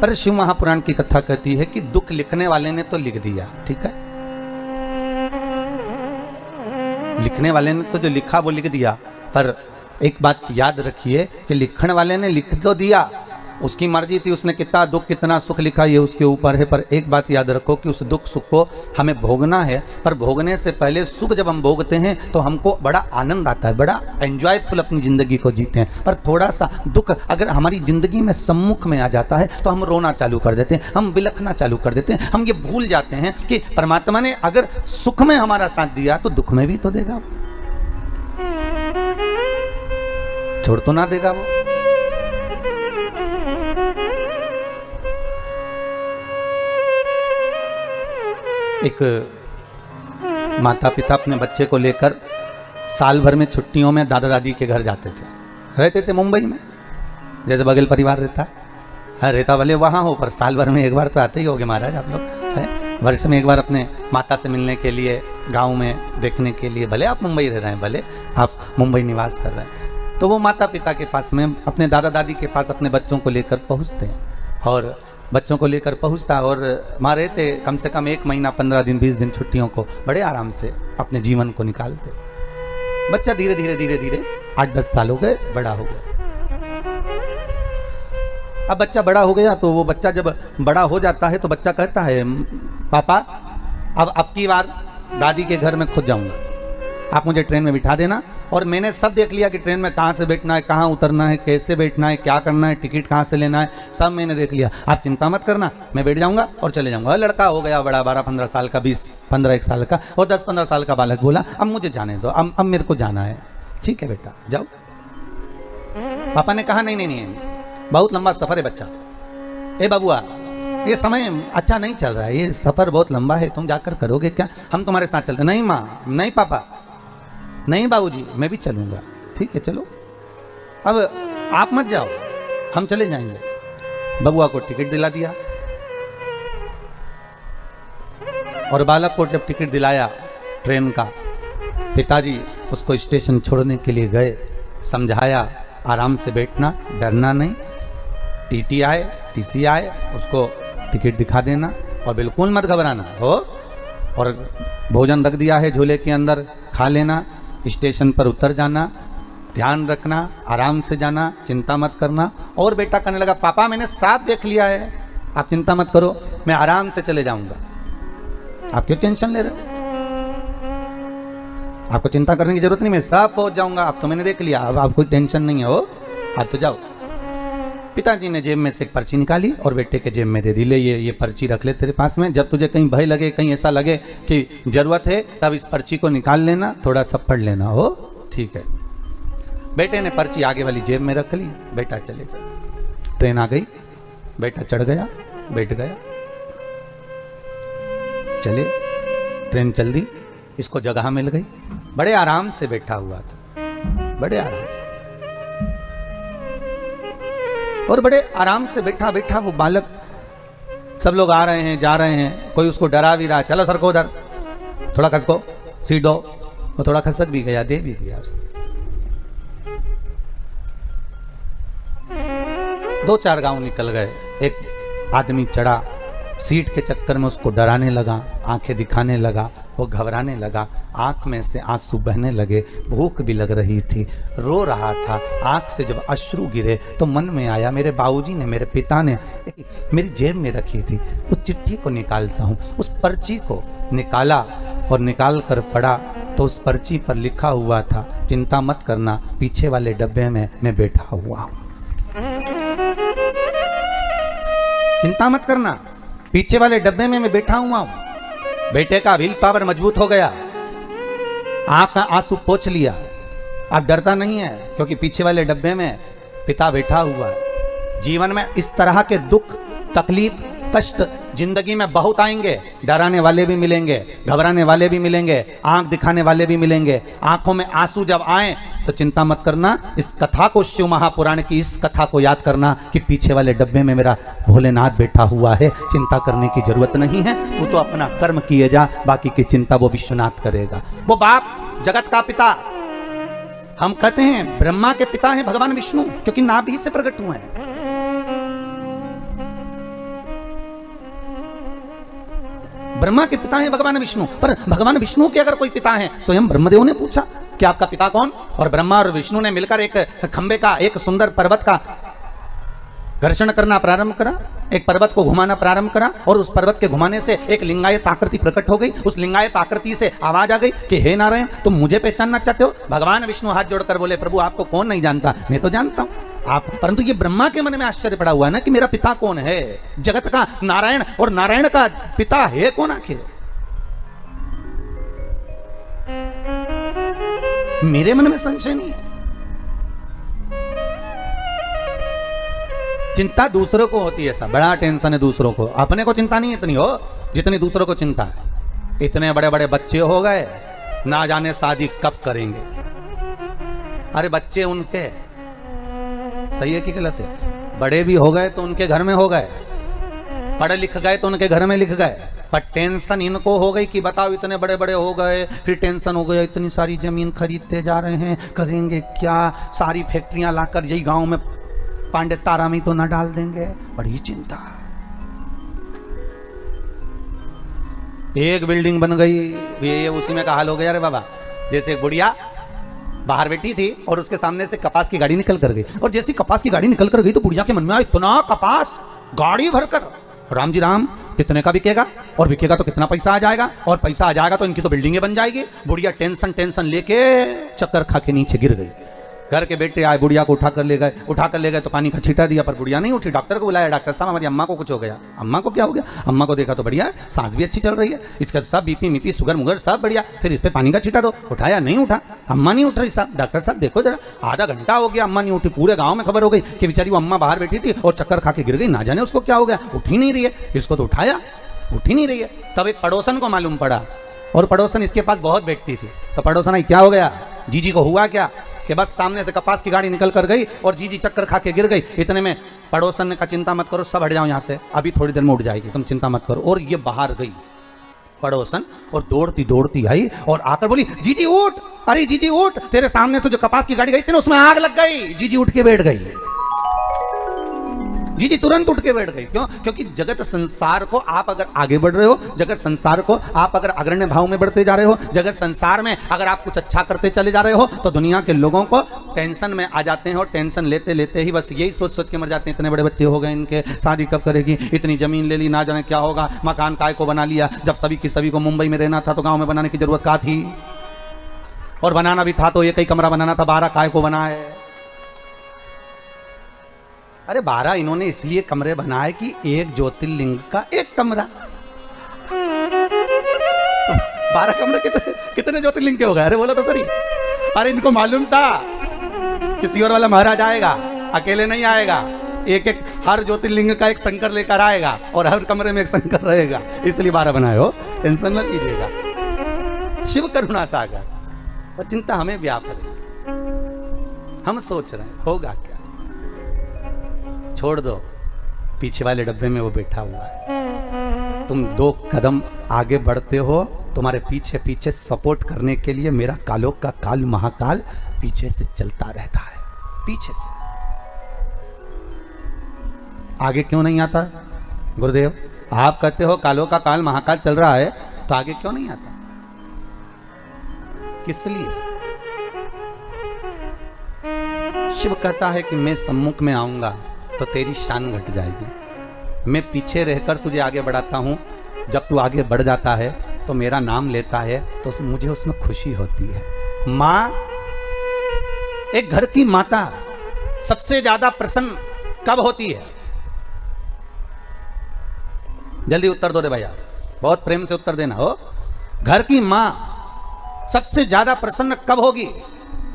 पर शिव महापुराण की कथा कहती है कि दुख लिखने वाले ने तो लिख दिया, ठीक है, लिखने वाले ने तो जो लिखा वो लिख दिया, पर एक बात याद रखिए कि लिखने वाले ने लिख तो दिया, उसकी मर्जी थी, उसने कितना दुख कितना सुख लिखा ये उसके ऊपर है। पर एक बात याद रखो कि उस दुख सुख को हमें भोगना है, पर भोगने से पहले सुख जब हम भोगते हैं तो हमको बड़ा आनंद आता है, बड़ा एंजॉयफुल अपनी ज़िंदगी को जीते हैं। पर थोड़ा सा दुख अगर हमारी ज़िंदगी में सम्मुख में आ जाता है तो हम रोना चालू कर देते हैं, हम बिलखना चालू कर देते हैं, हम ये भूल जाते हैं कि परमात्मा ने अगर सुख में हमारा साथ दिया तो दुख में भी तो देगा, छोड़ तो ना देगा वो। एक माता पिता अपने बच्चे को लेकर साल भर में छुट्टियों में दादा दादी के घर जाते थे, रहते थे मुंबई में, जैसे बगल परिवार रहता है, रहता भले वहाँ हो पर साल भर में एक बार तो आते ही होगे महाराज आप लोग, है वर्ष में एक बार अपने माता से मिलने के लिए, गांव में देखने के लिए, भले आप मुंबई रह रहे हैं, भले आप मुंबई निवास कर रहे हैं, तो वो माता पिता के पास में अपने दादा दादी के पास अपने बच्चों को लेकर पहुँचते हैं, और बच्चों को लेकर पहुँचता, और वहाँ रहते कम से कम 1 महीना 15 दिन 20 दिन छुट्टियों को बड़े आराम से अपने जीवन को निकालते। बच्चा धीरे धीरे धीरे धीरे 8-10 साल हो गए, बड़ा हो गया। अब बच्चा बड़ा हो गया तो वो बच्चा जब बड़ा हो जाता है तो बच्चा कहता है पापा अब की बार दादी के घर में खुद जाऊंगा, आप मुझे ट्रेन में बिठा देना, और मैंने सब देख लिया कि ट्रेन में कहाँ से बैठना है, कहाँ उतरना है, कैसे बैठना है, क्या करना है, टिकट कहाँ से लेना है, सब मैंने देख लिया, आप चिंता मत करना, मैं बैठ जाऊंगा और चले जाऊंगा। लड़का हो गया बड़ा, 12-15 साल का, 20-15 साल का, और 10-15 साल का बालक बोला अब मुझे जाने दो, अब मेरे को जाना है। ठीक है बेटा जाओ। पापा ने कहा नहीं, बहुत लंबा सफ़र है बच्चा, ए बाबुआ ये समय अच्छा नहीं चल रहा है, ये सफ़र बहुत लंबा है, तुम जाकर करोगे क्या, हम तुम्हारे साथ चलते। नहीं माँ, नहीं पापा, नहीं बाबूजी, मैं भी चलूँगा। ठीक है चलो, अब आप मत जाओ, हम चले जाएंगे। बबुआ को टिकट दिला दिया, और बालक को जब टिकट दिलाया ट्रेन का, पिताजी उसको स्टेशन छोड़ने के लिए गए, समझाया आराम से बैठना, डरना नहीं, टीटी आए टीसी आए उसको टिकट दिखा देना, और बिल्कुल मत घबराना हो, और भोजन रख दिया है झूले के अंदर, खा लेना, स्टेशन पर उतर जाना, ध्यान रखना, आराम से जाना, चिंता मत करना। और बेटा कहने लगा पापा मैंने साफ देख लिया है, आप चिंता मत करो, मैं आराम से चले जाऊंगा, आप क्यों टेंशन ले रहे हो, आपको चिंता करने की जरूरत नहीं, मैं सब पहुंच जाऊंगा, अब तो मैंने देख लिया, अब आप कोई टेंशन नहीं है, हो आप तो जाओ। पिताजी ने जेब में से एक पर्ची निकाली और बेटे के जेब में दे दी, ले ये पर्ची रख ले तेरे पास में, जब तुझे कहीं भय लगे, कहीं ऐसा लगे कि जरूरत है, तब इस पर्ची को निकाल लेना, थोड़ा सा पढ़ लेना। हो ठीक है। बेटे ने पर्ची आगे वाली जेब में रख ली, बेटा चले गया। ट्रेन आ गई, बेटा चढ़ गया, बैठ गया, चले, ट्रेन चल दी, इसको जगह मिल गई, बड़े आराम से बैठा हुआ था, बड़े आराम से, और बड़े आराम से बैठा बैठा वो बालक, सब लोग आ रहे हैं जा रहे हैं, कोई उसको डरा भी रहा, चलो सर को उधर, थोड़ा खसको, सीट दो, वो थोड़ा खसक भी गया, दे भी दिया उसने। 2-4 गांव निकल गए, एक आदमी चढ़ा, सीट के चक्कर में उसको डराने लगा, आंखें दिखाने लगा, वो घबराने लगा, आंख में से आंसू बहने लगे, भूख भी लग रही थी, रो रहा था। आंख से जब अश्रु गिरे तो मन में आया मेरे बाबूजी ने, मेरे पिता ने मेरी जेब में रखी थी, उस चिट्ठी को निकालता हूँ। उस पर्ची को निकाला और निकाल कर पढ़ा तो उस पर्ची पर लिखा हुआ था, चिंता मत करना, पीछे वाले डब्बे में मैं बैठा हुआ हूँ, चिंता मत करना, पीछे वाले डब्बे में मैं बैठा हुआ हूँ। बेटे का विल पावर मजबूत हो गया, आंख का आंसू पोंछ लिया, अब डरता नहीं है क्योंकि पीछे वाले डब्बे में पिता बैठा हुआ है। जीवन में इस तरह के दुख, तकलीफ, कष्ट जिंदगी में बहुत आएंगे, डराने वाले भी मिलेंगे, घबराने वाले भी मिलेंगे, आंख दिखाने वाले भी मिलेंगे। आंखों में आंसू जब आए तो चिंता मत करना, इस कथा को, शिव महापुराण की इस कथा को याद करना कि पीछे वाले डब्बे में मेरा भोलेनाथ बैठा हुआ है, चिंता करने की जरूरत नहीं है, तू तो अपना कर्म किए जा, बाकी की चिंता वो विश्वनाथ करेगा। वो बाप जगत का पिता, हम कहते हैं ब्रह्मा के पिता हैं भगवान विष्णु, क्योंकि नाभि से प्रकट हुए हैं। ब्रह्मा के पिता हैं भगवान विष्णु, पर भगवान विष्णु के अगर कोई पिता है, स्वयं ब्रह्मदेव ने पूछा कि आपका पिता कौन, और ब्रह्मा और विष्णु ने मिलकर एक खंबे का, एक सुंदर पर्वत का घर्षण करना प्रारंभ करा, एक पर्वत को घुमाना प्रारंभ करा, और उस पर्वत के घुमाने से एक लिंगायत आकृति प्रकट हो गई। उस लिंगायत आकृति से आवाज आ गई कि हे नारायण, तुम मुझे पहचानना चाहते हो? भगवान विष्णु हाथ जोड़कर बोले, प्रभु आपको कौन नहीं जानता, मैं तो जानता हूं आप। परंतु ये ब्रह्मा के मन में आश्चर्य पड़ा हुआ है ना कि मेरा पिता कौन है, जगत का नारायण, और नारायण का पिता है कौन आखिर? मेरे मन में संशय नहीं है। चिंता दूसरों को होती है, सब बड़ा टेंशन है दूसरों को, अपने को चिंता नहीं इतनी हो जितनी दूसरों को चिंता है। इतने बड़े बड़े बच्चे हो गए, ना जाने शादी कब करेंगे। अरे बच्चे उनके, सही है कि गलत है? बड़े भी हो गए तो उनके घर में हो गए, पढ़े लिख गए तो उनके घर में लिख गए, पर टेंशन इनको हो गई कि बताओ इतने बड़े बड़े हो गए, फिर टेंशन हो गया इतनी सारी जमीन खरीदते जा रहे हैं, करेंगे क्या, सारी फैक्ट्रियां लाकर यही गांव में पांडे तारा में तो ना डाल देंगे, बड़ी चिंता। एक बिल्डिंग बन गई, ये उसी में का हाल हो गया। अरे बाबा, जैसे एक बुढ़िया बाहर बैठी थी और उसके सामने से कपास की गाड़ी निकल कर गई, और जैसी कपास की गाड़ी निकल कर गई तो बुढ़िया के मन में आया, इतना कपास गाड़ी भरकर, राम जी राम, कितने का बिकेगा, और बिकेगा तो कितना पैसा आ जाएगा, और पैसा आ जाएगा तो इनकी तो बिल्डिंगें बन जाएगी। बुढ़िया टेंशन लेके चक्कर खा के नीचे गिर गई। घर के बेटे आए, बुढ़िया को उठा कर ले गए तो पानी का छींटा दिया, पर बुढ़िया नहीं उठी। डॉक्टर को बुलाया, डॉक्टर साहब हमारी अम्मा को कुछ हो गया। अम्मा को क्या हो गया? अम्मा को देखा तो बढ़िया है, सांस भी अच्छी चल रही है, इसका सब बीपी मीपी शुगर मुगर सब बढ़िया, फिर इस पे पानी का छींटा दो। उठाया, नहीं उठा, अम्मा नहीं उठ रही साहब। डॉक्टर साहब देखो जरा, आधा घंटा हो गया अम्मा नहीं उठी, पूरे गाँव में खबर हो गई कि बेचारी वो अम्मा बाहर बैठी थी और चक्कर खा के गिर गई, ना जाने उसको क्या हो गया, उठ ही नहीं रही है। इसको तो उठाया, उठ ही नहीं रही है। तब एक पड़ोसन को मालूम पड़ा, और पड़ोसन इसके पास बहुत बैठती थी, तो पड़ोसन आई, क्या हो गया जीजी को, हुआ क्या? कि बस सामने से कपास की गाड़ी निकल कर गई और जीजी चक्कर खा के गिर गई। इतने में पड़ोसन ने कहा, चिंता मत करो, सब हट जाओ यहाँ से, अभी थोड़ी देर में उठ जाएगी, तुम चिंता मत करो। और ये बाहर गई पड़ोसन, और दौड़ती आई और आकर बोली, जीजी उठ, अरे जीजी उठ, तेरे सामने से जो कपास की गाड़ी गई थी ना उसमें आग लग गई। जीजी उठ के बैठ गई, जीजी तुरंत उठ के बैठ गई। क्यों? क्योंकि जगत संसार को आप अगर आगे बढ़ रहे हो, जगत संसार को आप अगर अग्रण्य भाव में बढ़ते जा रहे हो, जगत संसार में अगर आप कुछ अच्छा करते चले जा रहे हो, तो दुनिया के लोगों को टेंशन में आ जाते हैं, और टेंशन लेते लेते ही बस यही सोच के मर जाते हैं, इतने बड़े बच्चे हो गए इनके, शादी कब करेगी, इतनी जमीन ले ली, ना जाने क्या होगा, मकान काय को बना लिया, जब सभी को मुंबई में रहना था तो गाँव में बनाने की जरूरत क्या थी, और बनाना भी था तो एक ही कमरा बनाना था, 12 काय को बनाए। अरे 12 इन्होंने इसलिए कमरे बनाए कि एक ज्योतिर्लिंग का एक कमरा। 12 कमरे कितने ज्योतिर्लिंग के हो गए? अरे बोला तो सही। अरे इनको मालूम था कि सियोर वाला महाराज आएगा, अकेले नहीं आएगा, एक हर ज्योतिर्लिंग का एक शंकर लेकर आएगा, और हर कमरे में एक शंकर रहेगा, इसलिए 12 बनाए हो, टेंशन मत लीजिएगा। शिव करुणा सागर, पर चिंता हमें व्याप है, हम सोच रहे हैं होगा क्या। छोड़ दो, पीछे वाले डब्बे में वो बैठा हुआ है, तुम 2 कदम आगे बढ़ते हो, तुम्हारे पीछे पीछे सपोर्ट करने के लिए मेरा कालों का काल महाकाल पीछे से चलता रहता है, पीछे से। आगे क्यों नहीं आता? गुरुदेव आप कहते हो कालों का काल महाकाल चल रहा है, तो आगे क्यों नहीं आता? किस लिए? शिव कहता है कि मैं सम्मुख में आऊंगा तो तेरी शान घट जाएगी, मैं पीछे रहकर तुझे आगे बढ़ाता हूं, जब तू आगे बढ़ जाता है तो मेरा नाम लेता है तो मुझे उसमें खुशी होती है। मां, एक घर की माता सबसे ज्यादा प्रसन्न कब होती है? जल्दी उत्तर दो रे भैया, बहुत प्रेम से उत्तर देना हो। घर की मां सबसे ज्यादा प्रसन्न कब होगी?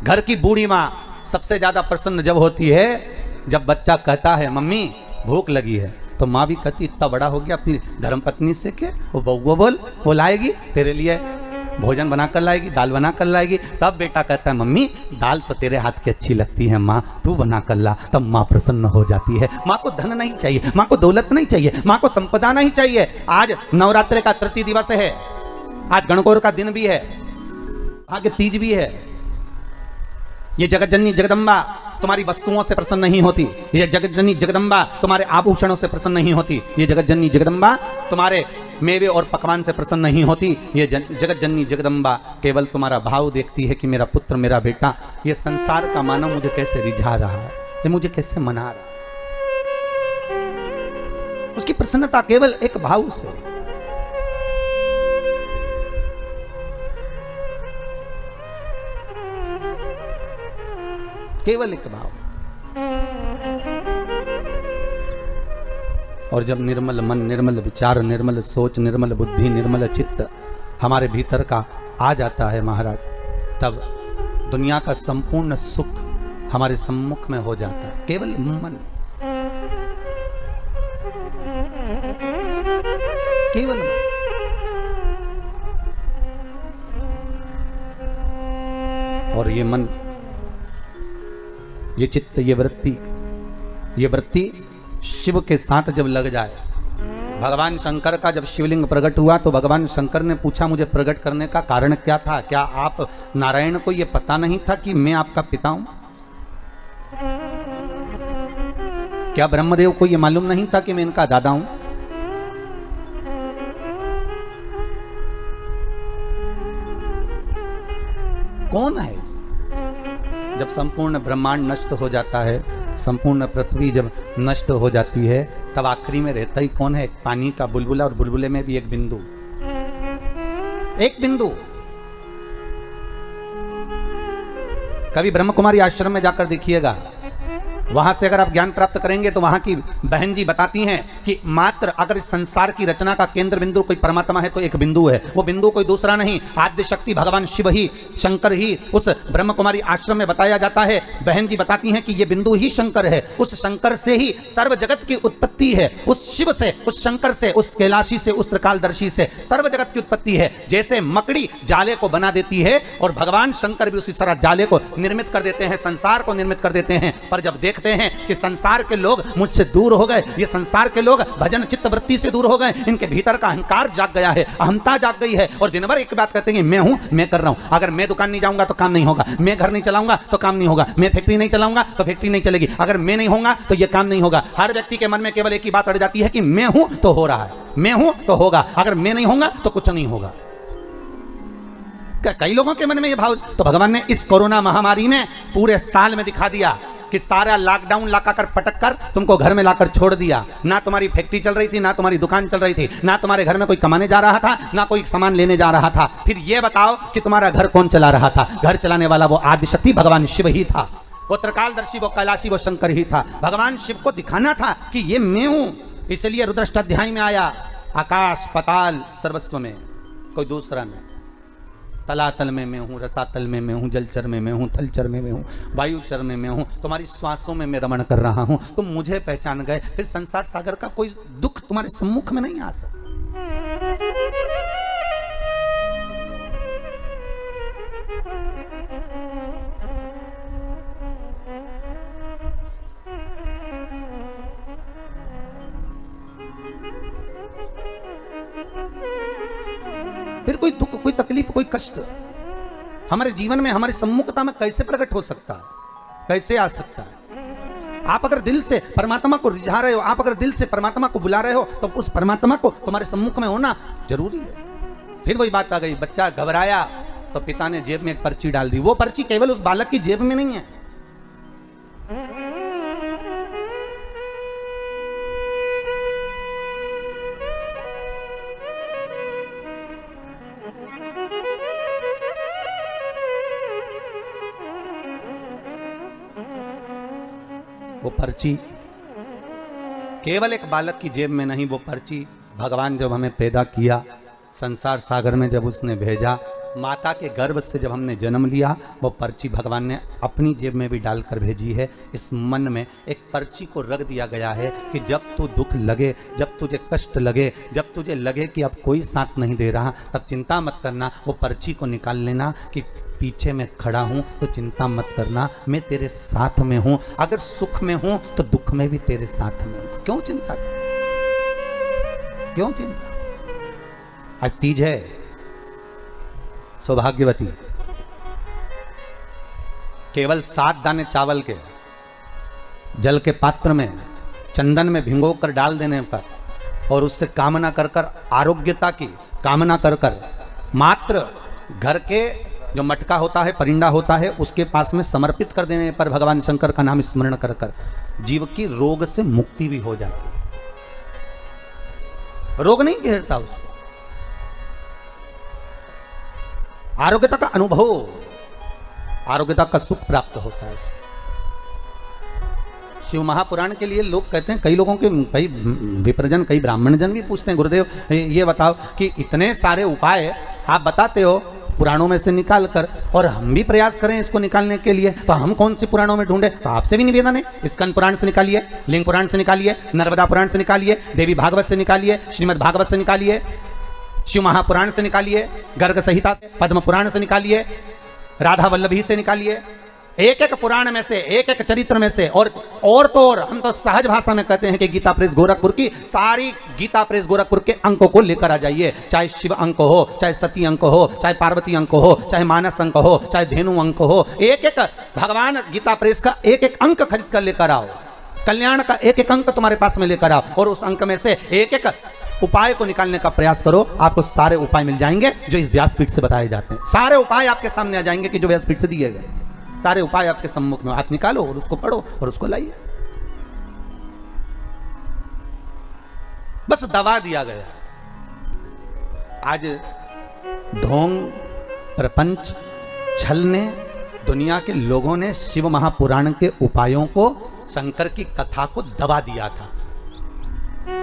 घर की बूढ़ी मां सबसे ज्यादा प्रसन्न जब होती है जब बच्चा कहता है मम्मी भूख लगी है, तो माँ भी कहती इतना बड़ा हो गया अपनी धर्मपत्नी से के वो बउआ बोल, वो लाएगी तेरे लिए भोजन बना कर लाएगी, दाल बना कर लाएगी। तब बेटा कहता है मम्मी दाल तो तेरे हाथ की अच्छी लगती है माँ, तू बना कर ला। तब माँ प्रसन्न हो जाती है। माँ को धन नहीं चाहिए, माँ को दौलत नहीं चाहिए, माँ को संपदा नहीं चाहिए। आज नवरात्रि का तृतीय दिवस है, आज गणगौर का दिन भी है, आगे तीज भी है। ये जगत जननी जगदम्बा तुम्हारी वस्तुओं से प्रसन्न नहीं होती, ये जगत जननी जगदम्बा तुम्हारे आभूषणों से प्रसन्न नहीं होती, ये जगत जननी जगदम्बा तुम्हारे मेवे और पकवान से प्रसन्न नहीं होती। ये जगत जननी जगदम्बा केवल तुम्हारा भाव देखती है कि मेरा पुत्र, मेरा बेटा, ये संसार का मानव मुझे कैसे रिझा रहा है, ये मुझे कैसे मना रहा है। उसकी प्रसन्नता केवल एक भाव से। केवल एक भाव। और जब निर्मल मन, निर्मल विचार, निर्मल सोच, निर्मल बुद्धि, निर्मल चित्त हमारे भीतर का आ जाता है महाराज, तब दुनिया का संपूर्ण सुख हमारे सम्मुख में हो जाता है। केवल मन, केवल मन। और ये मन, ये चित्त, ये वृत्ति शिव के साथ जब लग जाए। भगवान शंकर का जब शिवलिंग प्रकट हुआ तो भगवान शंकर ने पूछा, मुझे प्रकट करने का कारण क्या था? क्या आप नारायण को यह पता नहीं था कि मैं आपका पिता हूं? क्या ब्रह्मदेव को यह मालूम नहीं था कि मैं इनका दादा हूं? कौन है? जब संपूर्ण ब्रह्मांड नष्ट हो जाता है, संपूर्ण पृथ्वी जब नष्ट हो जाती है, तब आखिरी में रहता ही कौन है? एक पानी का बुलबुला, और बुलबुले में भी एक बिंदु, एक बिंदु। कभी ब्रह्म कुमारी आश्रम में जाकर देखिएगा, वहां से अगर आप ज्ञान प्राप्त करेंगे तो वहां की बहन जी बताती हैं कि मात्र अगर इस संसार की रचना का केंद्र बिंदु कोई परमात्मा है तो एक बिंदु है। वो बिंदु कोई दूसरा नहीं, आद्य शक्ति भगवान शिव ही, शंकर ही। उस ब्रह्म कुमारी आश्रम में बताया जाता है, बहन जी बताती हैं कि ये बिंदु ही शंकर है। उस शंकर से ही सर्व जगत की उत्पत्ति है। उस शिव से, उस शंकर से, उस कैलाशी से, उस त्रिकालदर्शी से सर्व जगत की उत्पत्ति है। जैसे मकड़ी जाले को बना देती है और भगवान शंकर भी उसी तरह जाले को निर्मित कर देते हैं, संसार को निर्मित कर देते हैं। पर जब देखते हैं कि संसार के लोग मुझसे दूर हो गए, ये संसार के लोग भजन चित्त वृत्ति से दूर हो गए, इनके भीतर का अहंकार जाग गया है, अहंता जाग गई है, और दिन भर एक बात कहते हैं कि मैं हूं, मैं कर रहा हूं। अगर मैं दुकान नहीं जाऊंगा तो काम नहीं होगा, मैं घर नहीं चलाऊंगा तो काम नहीं होगा, मैं फैक्ट्री नहीं चलाऊंगा तो फैक्ट्री नहीं चलेगी, अगर मैं नहीं होगा तो यह काम नहीं होगा। हर व्यक्ति के मन में केवल एक ही बात अड़ जाती है कि मैं हूं तो हो रहा है, मैं हूं तो होगा, अगर मैं नहीं होगा तो कुछ नहीं होगा। कई लोगों के मन में यह भाव, तो भगवान ने इस कोरोना महामारी में पूरे साल में दिखा दिया कि सारा लॉकडाउन लगाकर पटक कर तुमको घर में लाकर छोड़ दिया। ना तुम्हारी फैक्ट्री चल रही थी, ना तुम्हारी दुकान चल रही थी, ना तुम्हारे घर में कोई कमाने जा रहा था, ना कोई सामान लेने जा रहा था। फिर यह बताओ कि तुम्हारा घर कौन चला रहा था? घर चलाने वाला वो आदिशक्ति भगवान शिव ही था, वो त्रिकालदर्शी, वो कैलाशी, वो शंकर ही था। भगवान शिव को दिखाना था कि ये मैं हूं, इसलिए रुद्राष्टाध्याय में आया, आकाश पाताल सर्वस्व में कोई दूसरा नहीं। तलातल में मैं हूँ, रसातल में मैं हूँ, जलचर में मैं हूँ, थलचर में मैं हूँ, वायुचर में मैं हूँ, तुम्हारी श्वासों में मैं रमण कर रहा हूँ। तुम मुझे पहचान गए, फिर संसार सागर का कोई दुख तुम्हारे सम्मुख में नहीं आ सकता। फिर कोई दुख, कोई तकलीफ, कोई कष्ट हमारे जीवन में, हमारे सम्मुखता में कैसे प्रकट हो सकता है, कैसे आ सकता है? आप अगर दिल से परमात्मा को रिझा रहे हो, आप अगर दिल से परमात्मा को बुला रहे हो, तो उस परमात्मा को तुम्हारे सम्मुख में होना जरूरी है। फिर वही बात आ गई, बच्चा घबराया तो पिता ने जेब में एक पर्ची डाल दी। वो पर्ची केवल उस बालक की जेब में नहीं है, वो पर्ची केवल एक बालक की जेब में नहीं, वो पर्ची भगवान जब हमें पैदा किया, संसार सागर में जब उसने भेजा, माता के गर्भ से जब हमने जन्म लिया, वो पर्ची भगवान ने अपनी जेब में भी डालकर भेजी है। इस मन में एक पर्ची को रख दिया गया है कि जब तू दुख लगे, जब तुझे कष्ट लगे, जब तुझे लगे कि अब कोई साथ नहीं दे रहा, तब चिंता मत करना, वो पर्ची को निकाल लेना कि पीछे मैं खड़ा हूं, तो चिंता मत करना, मैं तेरे साथ में हूं। अगर सुख में हूं तो दुख में भी तेरे साथ में हूं। क्यों चिंता, क्यों चिंता? आज तीज है, सौभाग्यवती केवल 7 दाने चावल के जल के पात्र में चंदन में भिगो कर डाल देने पर और उससे कामना कर कर, आरोग्यता की कामना कर कर, मात्र घर के जो मटका होता है, परिंदा होता है, उसके पास में समर्पित कर देने पर भगवान शंकर का नाम स्मरण कर कर जीव की रोग से मुक्ति भी हो जाती है। रोग नहीं घेरता उसको, आरोग्यता का अनुभव, आरोग्यता का सुख प्राप्त होता है। शिव महापुराण के लिए लोग कहते हैं, कई लोगों के, कई विप्रजन, कई ब्राह्मण जन भी पूछते हैं, गुरुदेव ये बताओ कि इतने सारे उपाय आप बताते हो पुराणों में से निकाल कर, और हम भी प्रयास करें इसको निकालने के लिए, तो हम कौन सी पुराणों में ढूंढे? तो आपसे भी निवेदन है, स्कंद पुराण से निकालिए, लिंग पुराण से निकालिए, नर्मदा पुराण से निकालिए, देवी भागवत से निकालिए, श्रीमद् भागवत से निकालिए, शिव महापुराण से निकालिए, गर्ग संहिता से, पद्म पुराण से निकालिए, राधा वल्लभी से निकालिए, एक एक पुराण में से, एक एक चरित्र में से। और तो और हम तो सहज भाषा में कहते हैं कि गीता प्रेस गोरखपुर की सारी गीता प्रेस गोरखपुर के अंकों को लेकर आ जाइए, चाहे शिव अंक हो, चाहे सती अंक हो, चाहे पार्वती अंक हो, चाहे मानस अंक हो, चाहे धेनु अंक हो, एक एक भगवान गीता प्रेस का एक एक अंक खरीद कर लेकर आओ, कल्याण का एक एक अंक तुम्हारे पास में लेकर आओ, और उस अंक में से एक एक उपाय को निकालने का प्रयास करो। आपको सारे उपाय मिल जाएंगे जो इस व्यासपीठ से बताए जाते हैं। सारे उपाय आपके सामने आ जाएंगे कि जो व्यासपीठ से दिए गए, सारे उपाय आपके सम्मुख में, आप निकालो और उसको पढ़ो और उसको लाइए। बस दबा दिया गया। आज ढोंग, प्रपंच, छल ने, दुनिया के लोगों ने शिव महापुराण के उपायों को, शंकर की कथा को दबा दिया था।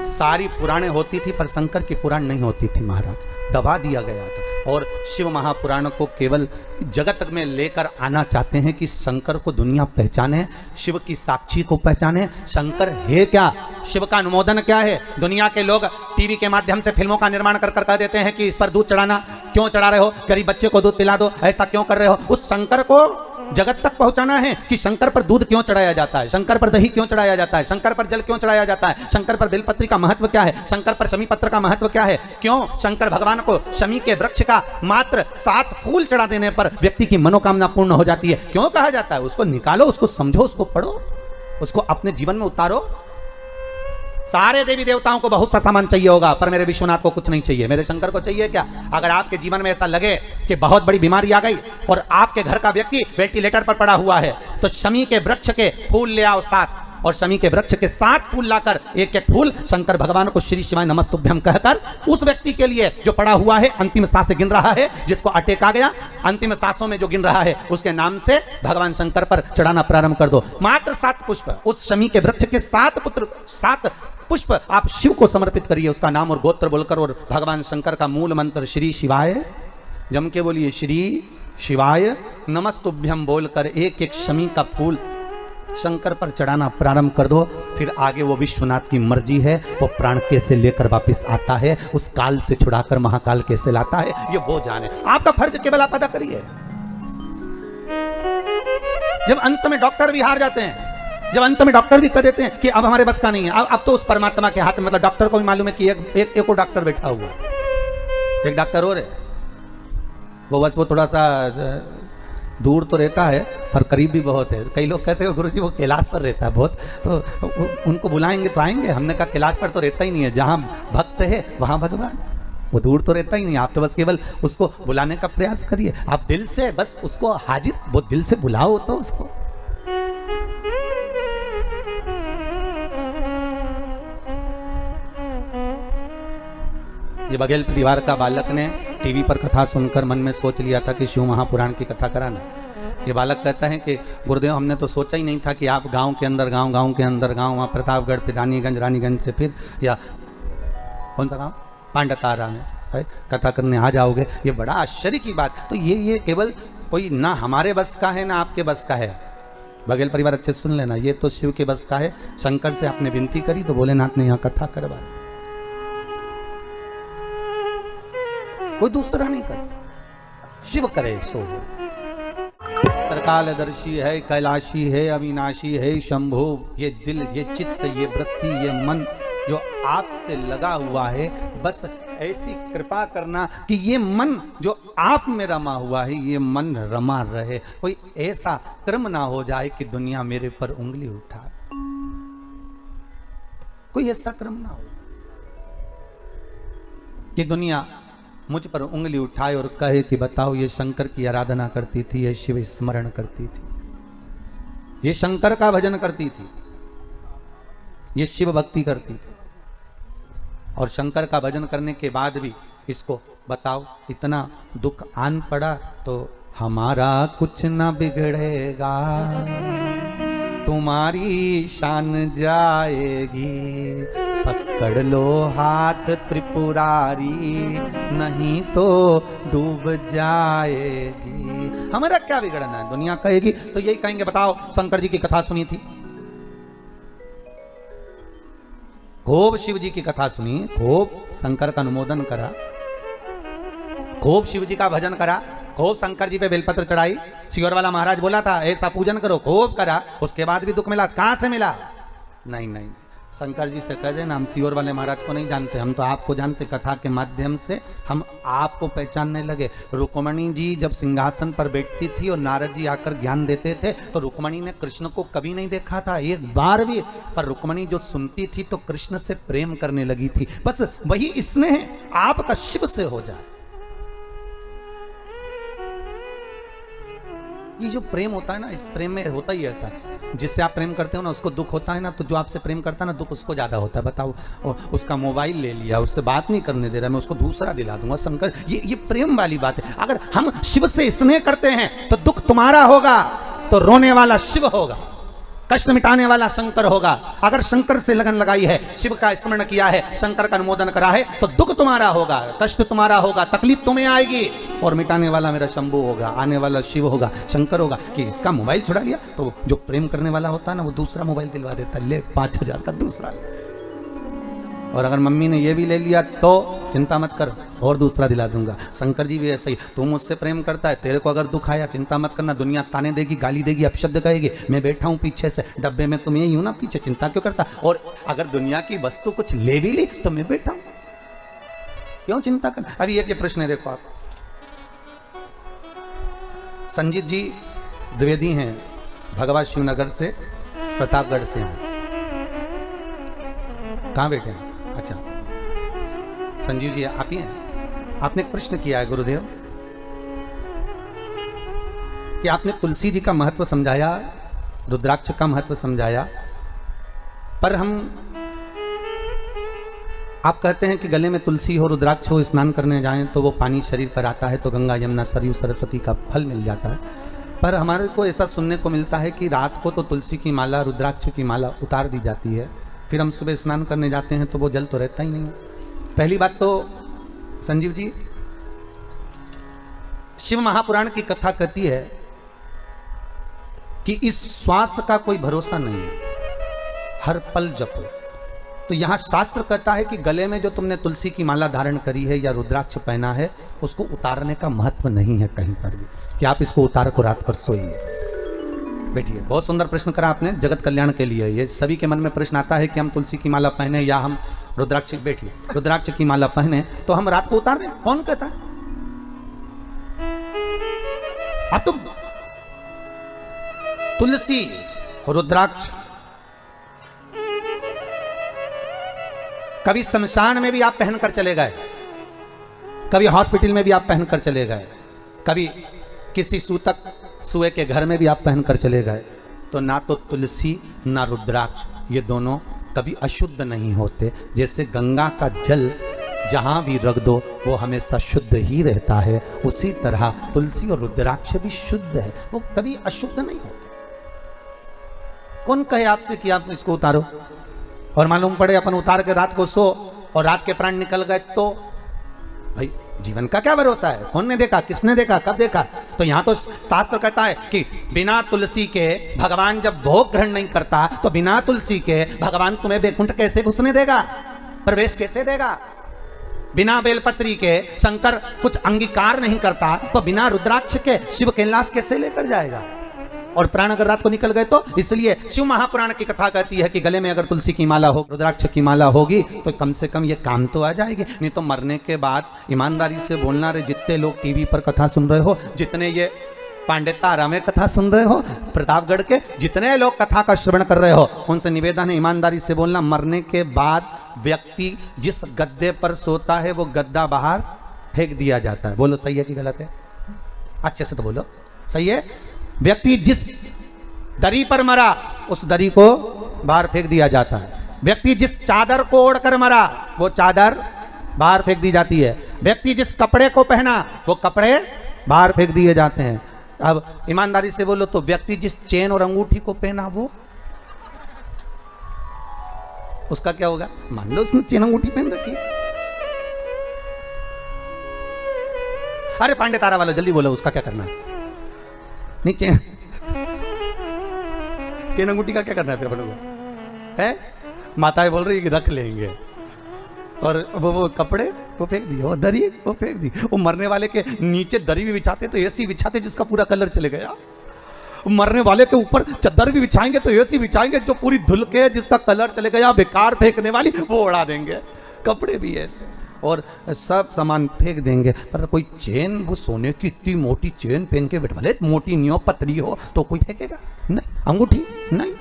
सारी पुराणें होती थी पर शंकर की पुराण नहीं होती थी महाराज, दबा दिया गया था। और शिव महापुराण को केवल जगत में लेकर आना चाहते हैं कि शंकर को दुनिया पहचाने, शिव की साक्षी को पहचाने। शंकर है क्या, शिव का अनुमोदन क्या है? दुनिया के लोग टीवी के माध्यम से फिल्मों का निर्माण कर कर कह देते हैं कि इस पर दूध चढ़ाना, क्यों चढ़ा रहे हो, गरीब बच्चे को दूध पिला दो, ऐसा क्यों कर रहे हो। उस शंकर को जगत तक पहुंचाना है कि शंकर पर दूध क्यों चढ़ाया जाता है, शंकर पर दही क्यों चढ़ाया जाता है, शंकर पर जल क्यों चढ़ाया जाता है, शंकर पर बेलपत्री का महत्व क्या है, शंकर पर शमी पत्र का महत्व क्या है, क्यों शंकर भगवान को शमी के वृक्ष का मात्र 7 फूल चढ़ा देने पर व्यक्ति की मनोकामना पूर्ण हो जाती है, क्यों कहा जाता है। उसको निकालो, उसको समझो, उसको पढ़ो, उसको अपने जीवन में उतारो। सारे देवी देवताओं को बहुत सा सामान चाहिए होगा, पर मेरे विश्वनाथ को कुछ नहीं चाहिए, मेरे शंकर को चाहिए क्या? अगर आपके जीवन में ऐसा लगे कि बहुत बड़ी बीमारी आ गई और आपके घर का व्यक्ति वेंटिलेटर पर पड़ा हुआ है, तो शमी के वृक्ष के फूल ले आओ 7, और शमी के वृक्ष के 7 फूल लाकर एक एक फूल शंकर भगवान को श्री शिवाय नमस्तुभ्यम कहकर उस व्यक्ति के लिए जो पड़ा हुआ है, अंतिम सांसें गिन रहा है, जिसको अटैक आ गया, अंतिम सांसों में जो गिन रहा है, उसके नाम से भगवान शंकर पर चढ़ाना प्रारंभ कर दो। मात्र 7 पुष्प, उस शमी के वृक्ष के 7 पुष्प आप शिव को समर्पित करिए, उसका नाम और गोत्र बोलकर, और भगवान शंकर का मूल मंत्र श्री शिवाय, जम के बोलिए श्री शिवाय नमस्तुभ्यम बोलकर एक एक शमी का फूल शंकर पर चढ़ाना प्रारंभ कर दो। फिर आगे वो विश्वनाथ की मर्जी है, वो प्राण कैसे लेकर वापस आता है, उस काल से छुड़ाकर महाकाल कैसे लाता है, ये वो जाने। आपका फर्ज केवल आप अदा करिए। जब अंत में डॉक्टर भी हार जाते हैं, जब अंत में डॉक्टर भी कह देते हैं कि अब हमारे बस का नहीं है, अब तो उस परमात्मा के हाथ में, मतलब डॉक्टर को भी मालूम है कि एक और डॉक्टर बैठा हुआ है, एक डॉक्टर और है, वो बस वो थोड़ा सा दूर तो रहता है पर करीब भी बहुत है। कई लोग कहते हैं गुरुजी वो कैलाश पर रहता है बहुत, तो उनको बुलाएंगे तो आएंगे। हमने कहा कैलाश पर तो रहता ही नहीं है, जहाँ भक्त है वहाँ भगवान, वो दूर तो रहता ही नहीं। आप तो बस केवल उसको बुलाने का प्रयास करिए, आप दिल से बस उसको हाजिर, वो दिल से बुलाओ तो उसको। ये बघेल परिवार का बालक ने टीवी पर कथा सुनकर मन में सोच लिया था कि शिव महापुराण की कथा कराना। ये बालक कहता है कि गुरुदेव हमने तो सोचा ही नहीं था कि आप गांव के अंदर गांव के अंदर गांव, वहाँ प्रतापगढ़, फिर रानीगंज से फिर या कौन सा गांव, पांडतारा में है, कथा करने आ जाओगे। ये बड़ा आश्चर्य की बात। तो ये केवल कोई ना हमारे बस का है ना आपके बस का है। बघेल परिवार अच्छे सुन लेना, ये तो शिव के बस का है। शंकर से आपने विनती करी तो भोलेनाथ ने यहाँ कथा करवा, कोई दूसरा नहीं कर सकता, शिव करे सो हो। त्रिकालदर्शी है, कैलाशी है, अविनाशी है शंभु। ये दिल, ये चित्त, ये वृत्ति, ये मन जो आपसे लगा हुआ है, बस ऐसी कृपा करना कि ये मन जो आप में रमा हुआ है, ये मन रमा रहे। कोई ऐसा कर्म ना हो जाए कि दुनिया मेरे पर उंगली उठाए, कोई ऐसा कर्म ना हो। कि दुनिया मुझ पर उंगली उठाए और कहे कि बताओ ये शंकर की आराधना करती थी, ये शिव स्मरण करती थी, ये शंकर का भजन करती थी, ये शिव भक्ति करती थी, और शंकर का भजन करने के बाद भी इसको बताओ इतना दुख आन पड़ा तो हमारा कुछ ना बिगड़ेगा, तुम्हारी शान जाएगी, पकड़ लो हाथ त्रिपुरारी, नहीं तो डूब जाएगी। हमारा क्या बिगड़ना है? दुनिया कहेगी तो यही कहेंगे बताओ शंकर जी की कथा सुनी थी, खूब शिव जी की कथा सुनी, खूब शंकर का अनुमोदन करा, खूब शिव जी का भजन करा, खूब शंकर जी पे बेलपत्र चढ़ाई, सियोर वाला महाराज बोला था ऐसा पूजन करो, खूब करा, उसके बाद भी दुख मिला। कहां से मिला? नहीं नहीं, शंकर जी से कह देना हम सियोर वाले महाराज को नहीं जानते, हम तो आपको जानते, कथा के माध्यम से हम आपको पहचानने लगे। रुक्मणी जी जब सिंहासन पर बैठती थी और नारद जी आकर ज्ञान देते थे तो रुक्मणी ने कृष्ण को कभी नहीं देखा था, एक बार भी, पर रुक्मणी जो सुनती थी तो कृष्ण से प्रेम करने लगी थी। बस वही स्नेह आपका शिव से हो जाए। ये जो प्रेम होता है ना, इस प्रेम में होता ही ऐसा, जिससे आप प्रेम करते हो ना उसको दुख होता है ना, तो जो आपसे प्रेम करता है ना दुख उसको ज्यादा होता है। बताओ उसका मोबाइल ले लिया, उससे बात नहीं करने दे रहा, मैं उसको दूसरा दिला दूंगा। शंकर ये प्रेम वाली बात है। अगर हम शिव से स्नेह करते हैं तो दुख तुम्हारा होगा, तो रोने वाला शिव होगा, कष्ट मिटाने वाला शंकर होगा। अगर शंकर से लगन लगाई है, शिव का स्मरण किया है, शंकर का अनुमोदन करा है, तो दुख तुम्हारा होगा, कष्ट तुम्हारा होगा, तकलीफ तुम्हें आएगी, और मिटाने वाला मेरा शंभू होगा, आने वाला शिव होगा, शंकर होगा। कि इसका मोबाइल छुड़ा लिया तो जो प्रेम करने वाला होता है ना वो दूसरा मोबाइल दिलवा देता है, ले 5000 का दूसरा। और अगर मम्मी ने ये भी ले लिया तो चिंता मत कर, और दूसरा दिला दूंगा। शंकर जी भी ऐसा ही, तू मुझसे प्रेम करता है, तेरे को अगर दुख आया चिंता मत करना, दुनिया ताने देगी, गाली देगी, अपशब्द कहेगी, मैं बैठा हूं पीछे से डब्बे में, तुम यही हूं ना पीछे, चिंता क्यों करता? और अगर दुनिया की वस्तु कुछ ले भी ली तो मैं बैठा हूं, क्यों चिंता करना? अभी एक ये प्रश्न है, देखो आप, संजीत जी द्विवेदी हैं, भगवान शिवनगर से, प्रतापगढ़ से हैं। कहाँ बैठे हैं? अच्छा, संजीव जी आप ही हैं। आपने एक प्रश्न किया है गुरुदेव कि आपने तुलसी जी का महत्व समझाया, रुद्राक्ष का महत्व समझाया, पर आप कहते हैं कि गले में तुलसी हो, रुद्राक्ष हो, स्नान करने जाएं तो वो पानी शरीर पर आता है तो गंगा यमुना सरयू सरस्वती का फल मिल जाता है। पर हमारे को ऐसा सुनने को मिलता है कि रात को तो तुलसी की माला, रुद्राक्ष की माला उतार दी जाती है, फिर हम सुबह स्नान करने जाते हैं तो वो जल तो रहता ही नहीं है। पहली बात तो संजीव जी, शिव महापुराण की कथा कहती है कि इस श्वास का कोई भरोसा नहीं है, हर पल जपो। तो यहां शास्त्र कहता है कि गले में जो तुमने तुलसी की माला धारण करी है या रुद्राक्ष पहना है उसको उतारने का महत्व नहीं है कहीं पर भी, कि आप इसको उतार को रात पर सोइए। बैठिए, बहुत सुंदर प्रश्न करा आपने, जगत कल्याण के लिए। ये सभी के मन में प्रश्न आता है कि हम तुलसी की माला पहने या हम रुद्राक्ष, बैठिए, रुद्राक्ष की माला पहने तो हम रात को उतार दें? कौन कहता है? आप तो तुलसी, रुद्राक्ष कभी शमशान में भी आप पहनकर चले गए, कभी हॉस्पिटल में भी आप पहनकर चले गए, कभी किसी सूतक सुए के घर में भी आप पहनकर चले गए, तो ना तो तुलसी ना रुद्राक्ष ये दोनों कभी अशुद्ध नहीं होते। जैसे गंगा का जल जहां भी रख दो वो हमेशा शुद्ध ही रहता है, उसी तरह तुलसी और रुद्राक्ष भी शुद्ध है, वो कभी अशुद्ध नहीं होते। कौन कहे आपसे कि आप इसको उतारो और मालूम पड़े अपन उतार के रात को सो और रात के प्राण निकल गए तो भाई जीवन का क्या भरोसा है? कौन ने देखा, किसने देखा, कब देखा? तो यहां तो शास्त्र कहता है कि बिना तुलसी के भगवान जब भोग ग्रहण नहीं करता तो बिना तुलसी के भगवान तुम्हें वैकुंठ कैसे घुसने देगा, प्रवेश कैसे देगा? बिना बेलपत्री के शंकर कुछ अंगीकार नहीं करता तो बिना रुद्राक्ष के शिव कैलाश कैसे लेकर जाएगा? और प्राण अगर रात को निकल गए तो इसलिए शिव महापुराण की कथा कहती है कि गले में अगर तुलसी की माला हो, रुद्राक्ष की माला होगी तो कम से कम ये काम तो आ जाएगी। नहीं तो मरने के बाद ईमानदारी से बोलना रे, जितने लोग टीवी पर कथा सुन रहे हो, जितने ये पांडितारा में कथा सुन रहे हो, प्रतापगढ़ के जितने लोग कथा का श्रवण कर रहे हो, उनसे निवेदन है ईमानदारी से बोलना, मरने के बाद व्यक्ति जिस गद्दे पर सोता है वो गद्दा बाहर फेंक दिया जाता है। बोलो सही है कि गलत है? अच्छे से तो बोलो, सही है। व्यक्ति जिस दरी पर मरा उस दरी को बाहर फेंक दिया जाता है। व्यक्ति जिस चादर को ओढ़कर मरा वो चादर बाहर फेंक दी जाती है। व्यक्ति जिस कपड़े को पहना वो कपड़े बाहर फेंक दिए जाते हैं। अब ईमानदारी से बोलो तो व्यक्ति जिस चेन और अंगूठी को पहना वो उसका क्या होगा? मान लो उसने चेन अंगूठी पहन रखी। अरे पांडे तारा वाला जल्दी बोलो, उसका क्या करना है? नहीं चेन अंगूठी का क्या करना है फिर बोलो? है माताएं बोल रही है कि रख लेंगे, और वो कपड़े वो फेंक दिए, वो दरी वो फेंक दी। वो मरने वाले के नीचे दरी भी बिछाते तो ऐसी बिछाते जिसका पूरा कलर चले गया। मरने वाले के ऊपर चादर भी बिछाएंगे तो ऐसी बिछाएंगे जो पूरी धुल के जिसका कलर चले गया, बेकार फेंकने वाली वो उड़ा देंगे। कपड़े भी ऐसे और सब सामान फेंक देंगे। पर कोई चेन, वो सोने की इतनी मोटी चेन पहन के बैठ, भले मोटी नहीं हो पतली हो तो कोई फेंकेगा नहीं। अंगूठी नहीं,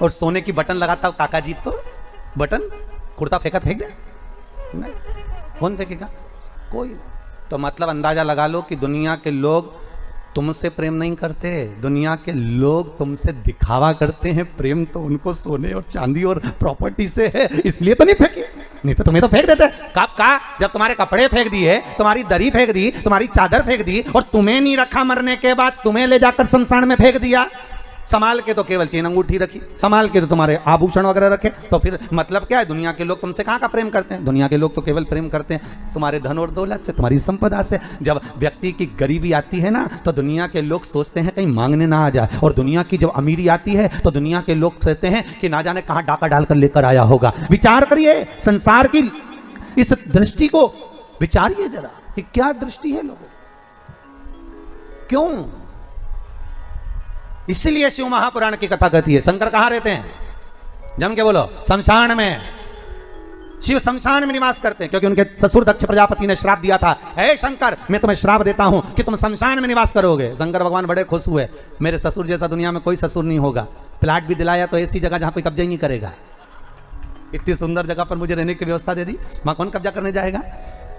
और सोने की बटन लगाता हो काका जी तो बटन कुर्ता फेंक दे नहीं, कौन फेंकेगा? कोई। तो मतलब अंदाजा लगा लो कि दुनिया के लोग तुमसे प्रेम नहीं करते, दुनिया के लोग तुमसे दिखावा करते हैं। प्रेम तो उनको सोने और चांदी और प्रॉपर्टी से है, इसलिए तो नहीं फेंकी, नहीं तो तुम्हें तो फेंक देते। कब का? जब तुम्हारे कपड़े फेंक दिए, तुम्हारी दरी फेंक दी, तुम्हारी चादर फेंक दी, और तुम्हें नहीं रखा मरने के बाद, तुम्हें ले जाकर शमशान में फेंक दिया। संभाल के तो केवल चेन अंगूठी रखी, संभाल के तो तुम्हारे आभूषण वगैरह रखे, तो फिर मतलब क्या है? दुनिया के लोग तुमसे कहाँ का प्रेम करते हैं? दुनिया के लोग तो केवल प्रेम करते हैं तुम्हारे धन और दौलत से, तुम्हारी संपदा से। जब व्यक्ति की गरीबी आती है ना तो दुनिया के लोग सोचते हैं कहीं मांगने ना आ जाए, और दुनिया की जब अमीरी आती है तो दुनिया के लोग सोचते हैं कि ना जाने कहाँ डाका डालकर लेकर आया होगा। विचार करिए संसार की इस दृष्टि को, विचारिए जरा कि क्या दृष्टि है लोगों, क्यों? इसलिए शिव महापुराण की कथा कहती है शंकर कहां रहते हैं? जम के बोलो, शमशान में। शिव शमशान में निवास करते हैं क्योंकि उनके ससुर दक्ष प्रजापति ने श्राप दिया था, हे शंकर मैं तुम्हें श्राप देता हूं कि तुम शमशान में निवास करोगे। शंकर भगवान बड़े खुश हुए, मेरे ससुर जैसा दुनिया में कोई ससुर नहीं होगा। प्लाट भी दिलाया तो ऐसी जगह जहां कोई कब्जा ही नहीं करेगा। इतनी सुंदर जगह पर मुझे रहने की व्यवस्था दे दी, वहां कौन कब्जा करने जाएगा?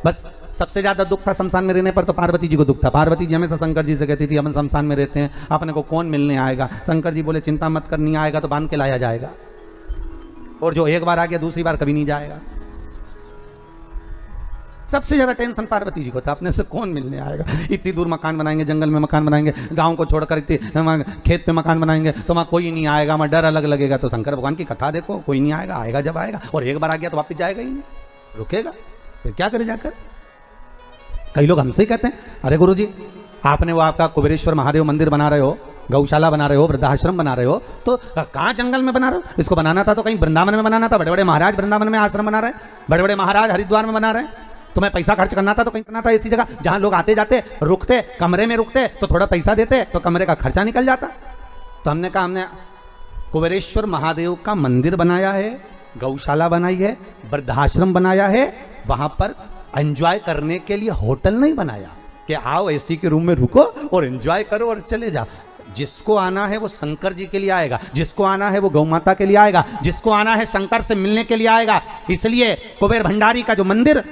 बस सबसे ज्यादा दुख था शमशान में रहने पर तो पार्वती जी को दुख था। पार्वती जी हमेशा शंकर जी से कहती थी अपन शमशान में रहते हैं, अपने को कौन मिलने आएगा? शंकर जी बोले चिंता मत कर, नहीं आएगा तो बांध के लाया जाएगा, और जो एक बार आ गया दूसरी बार कभी नहीं जाएगा। सबसे ज्यादा टेंशन पार्वती जी को था, अपने से कौन मिलने आएगा? इतनी दूर मकान बनाएंगे, जंगल में मकान बनाएंगे, गांव को छोड़कर इतने खेत पे मकान बनाएंगे तो वहां कोई नहीं आएगा, वहां डर अलग लगेगा। तो शंकर भगवान की कथा देखो, कोई नहीं आएगा, आएगा जब आएगा, और एक बार आ गया तो वापस जाएगा ही नहीं, रुकेगा, फिर क्या करे जाकर? कई लोग हमसे ही कहते हैं, अरे गुरुजी आपने वो आपका कुबेरेश्वर महादेव मंदिर बना रहे हो, गौशाला बना रहे हो, वृद्धाश्रम बना रहे हो, तो कहाँ जंगल में बना रहे हो? इसको बनाना था तो कहीं वृंदावन में बनाना था। बड़े बड़े महाराज वृंदावन में आश्रम बना रहे हैं, बड़े बड़े महाराज हरिद्वार में बना रहे हैं। तुम्हें पैसा खर्च करना था तो कहीं करना था ऐसी जगह जहां लोग आते जाते रुकते, कमरे में रुकते, तो थोड़ा पैसा देते तो कमरे का खर्चा निकल जाता। तो हमने कहा हमने कुबेरेश्वर महादेव का मंदिर बनाया है, गौशाला बनाई है, वृद्धाश्रम बनाया है, वहां पर एंजॉय करने के लिए होटल नहीं बनाया कि आओ एसी के रूम में रुको और एंजॉय करो और चले जाओ। जिसको आना है वो शंकर जी के लिए आएगा, जिसको आना है वो गौ माता के लिए आएगा, जिसको आना है शंकर से मिलने के लिए आएगा। इसलिए कुबेर भंडारी का जो मंदिर